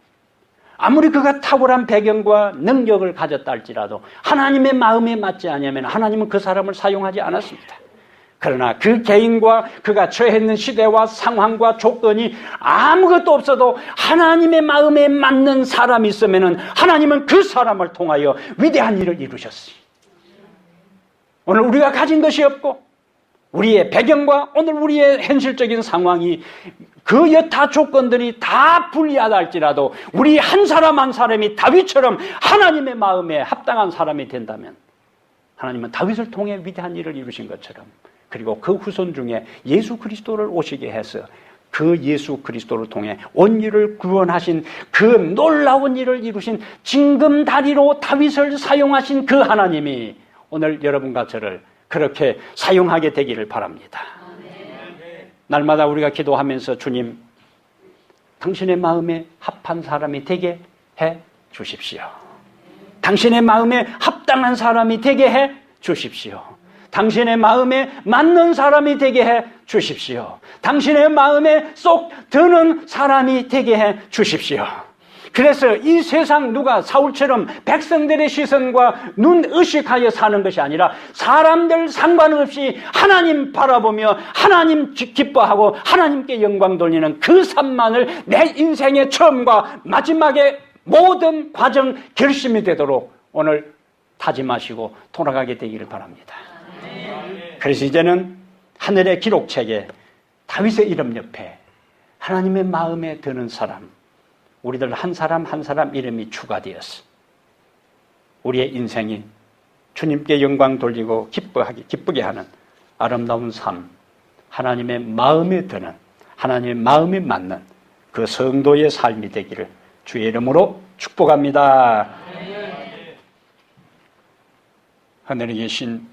아무리 그가 탁월한 배경과 능력을 가졌다 할지라도 하나님의 마음에 맞지 않으면 하나님은 그 사람을 사용하지 않았습니다. 그러나 그 개인과 그가 처해 있는 시대와 상황과 조건이 아무것도 없어도 하나님의 마음에 맞는 사람이 있으면 하나님은 그 사람을 통하여 위대한 일을 이루셨어요. 오늘 우리가 가진 것이 없고 우리의 배경과 오늘 우리의 현실적인 상황이 그 여타 조건들이 다 불리하다 할지라도 우리 한 사람 한 사람이 다윗처럼 하나님의 마음에 합당한 사람이 된다면 하나님은 다윗을 통해 위대한 일을 이루신 것처럼 그리고 그 후손 중에 예수 그리스도를 오시게 해서 그 예수 그리스도를 통해 온 일을 구원하신 그 놀라운 일을 이루신 징금다리로 다윗을 사용하신 그 하나님이 오늘 여러분과 저를 그렇게 사용하게 되기를 바랍니다. 날마다 우리가 기도하면서 주님, 당신의 마음에 합한 사람이 되게 해 주십시오. 당신의 마음에 합당한 사람이 되게 해 주십시오. 당신의 마음에 맞는 사람이 되게 해 주십시오. 당신의 마음에 쏙 드는 사람이 되게 해 주십시오. 그래서 이 세상 누가 사울처럼 백성들의 시선과 눈 의식하여 사는 것이 아니라 사람들 상관없이 하나님 바라보며 하나님 기뻐하고 하나님께 영광 돌리는 그 삶만을 내 인생의 처음과 마지막에 모든 과정 결심이 되도록 오늘 다짐하시고 돌아가게 되기를 바랍니다. 그래서 이제는 하늘의 기록책에 다윗의 이름 옆에 하나님의 마음에 드는 사람, 우리들 한 사람 한 사람 이름이 추가되었어. 우리의 인생이 주님께 영광 돌리고 기쁘게 하는 아름다운 삶, 하나님의 마음에 드는, 하나님의 마음에 맞는 그 성도의 삶이 되기를 주의 이름으로 축복합니다. 하늘에 계신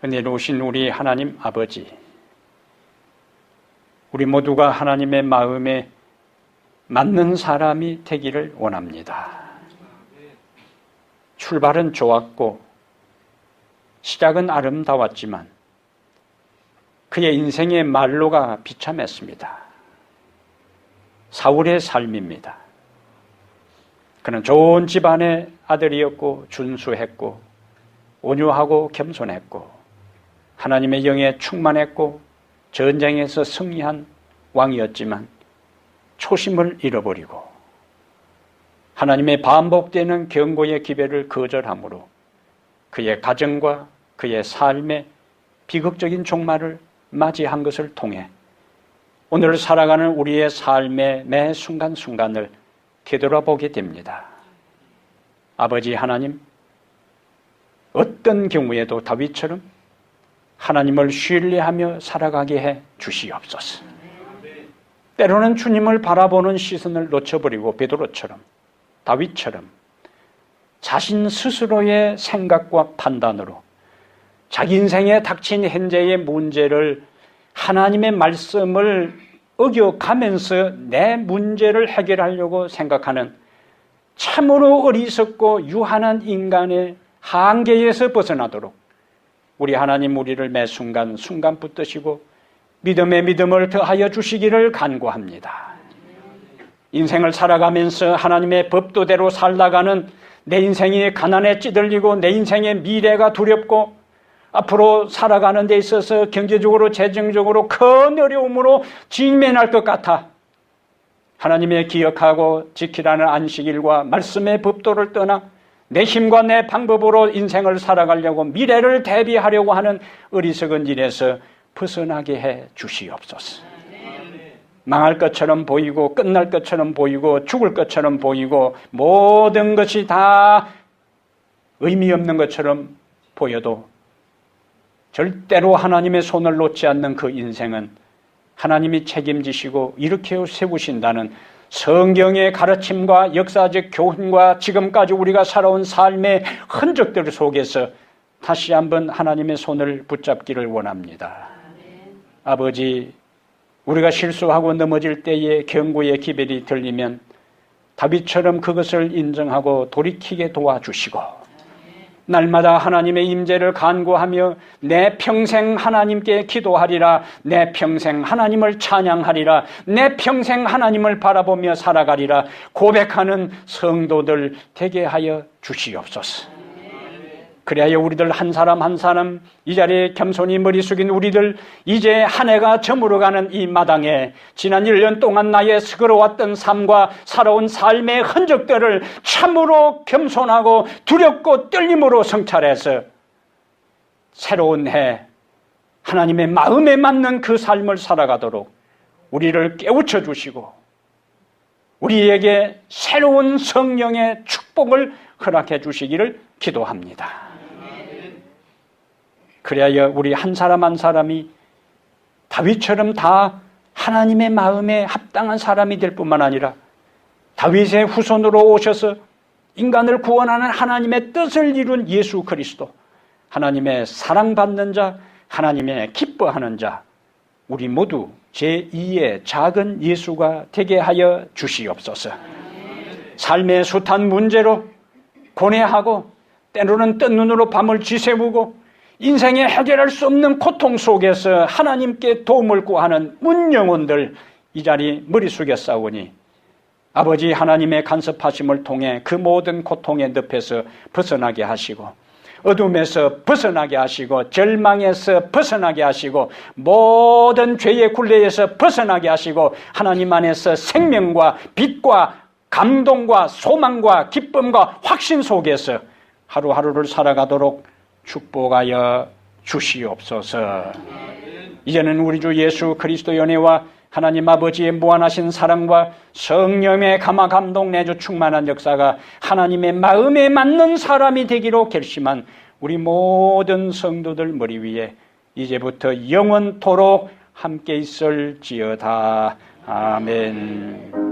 은혜로우신 우리 하나님 아버지, 우리 모두가 하나님의 마음에 맞는 사람이 되기를 원합니다. 출발은 좋았고 시작은 아름다웠지만 그의 인생의 말로가 비참했습니다. 사울의 삶입니다. 그는 좋은 집안의 아들이었고 준수했고 온유하고 겸손했고 하나님의 영에 충만했고 전쟁에서 승리한 왕이었지만 초심을 잃어버리고 하나님의 반복되는 경고의 기별을 거절함으로 그의 가정과 그의 삶의 비극적인 종말을 맞이한 것을 통해 오늘 살아가는 우리의 삶의 매 순간순간을 되돌아보게 됩니다. 아버지 하나님, 어떤 경우에도 다윗처럼 하나님을 신뢰하며 살아가게 해 주시옵소서. 때로는 주님을 바라보는 시선을 놓쳐버리고 베드로처럼, 다윗처럼 자신 스스로의 생각과 판단으로 자기 인생에 닥친 현재의 문제를 하나님의 말씀을 어겨가면서 내 문제를 해결하려고 생각하는 참으로 어리석고 유한한 인간의 한계에서 벗어나도록 우리 하나님 우리를 매 순간 붙드시고 믿음에 믿음을 더하여 주시기를 간구합니다. 인생을 살아가면서 하나님의 법도대로 살다가는 내 인생이 가난에 찌들리고 내 인생의 미래가 두렵고 앞으로 살아가는 데 있어서 경제적으로 재정적으로 큰 어려움으로 직면할 것 같아 하나님의 기억하고 지키라는 안식일과 말씀의 법도를 떠나 내 힘과 내 방법으로 인생을 살아가려고 미래를 대비하려고 하는 어리석은 일에서 벗어나게 해 주시옵소서. 망할 것처럼 보이고 끝날 것처럼 보이고 죽을 것처럼 보이고 모든 것이 다 의미 없는 것처럼 보여도 절대로 하나님의 손을 놓지 않는 그 인생은 하나님이 책임지시고 일으켜 세우신다는 성경의 가르침과 역사적 교훈과 지금까지 우리가 살아온 삶의 흔적들 속에서 다시 한번 하나님의 손을 붙잡기를 원합니다. 아버지, 우리가 실수하고 넘어질 때에 경고의 기별이 들리면 다윗처럼 그것을 인정하고 돌이키게 도와주시고 날마다 하나님의 임재를 간구하며 내 평생 하나님께 기도하리라, 내 평생 하나님을 찬양하리라, 내 평생 하나님을 바라보며 살아가리라 고백하는 성도들 되게 하여 주시옵소서. 그래야 우리들 한 사람 한 사람 이 자리에 겸손히 머리 숙인 우리들 이제 한 해가 저물어가는 이 마당에 지난 1년 동안 나의 스그러웠던 삶과 살아온 삶의 흔적들을 참으로 겸손하고 두렵고 떨림으로 성찰해서 새로운 해 하나님의 마음에 맞는 그 삶을 살아가도록 우리를 깨우쳐 주시고 우리에게 새로운 성령의 축복을 허락해 주시기를 기도합니다. 그래야 우리 한 사람 한 사람이 다윗처럼 다 하나님의 마음에 합당한 사람이 될 뿐만 아니라 다윗의 후손으로 오셔서 인간을 구원하는 하나님의 뜻을 이룬 예수 그리스도, 하나님의 사랑받는 자, 하나님의 기뻐하는 자, 우리 모두 제2의 작은 예수가 되게 하여 주시옵소서. 삶의 숱한 문제로 고뇌하고 때로는 뜬 눈으로 밤을 지새우고 인생에 해결할 수 없는 고통 속에서 하나님께 도움을 구하는 문영혼들 이 자리 머리 숙여 싸우니 아버지 하나님의 간섭하심을 통해 그 모든 고통의 늪에서 벗어나게 하시고 어둠에서 벗어나게 하시고 절망에서 벗어나게 하시고 모든 죄의 굴레에서 벗어나게 하시고 하나님 안에서 생명과 빛과 감동과 소망과 기쁨과 확신 속에서 하루하루를 살아가도록 축복하여 주시옵소서. 이제는 우리 주 예수 그리스도의 은혜와 하나님 아버지의 무한하신 사랑과 성령의 감화 감동 내주 충만한 역사가 하나님의 마음에 맞는 사람이 되기로 결심한 우리 모든 성도들 머리 위에 이제부터 영원토록 함께 있을지어다. 아멘.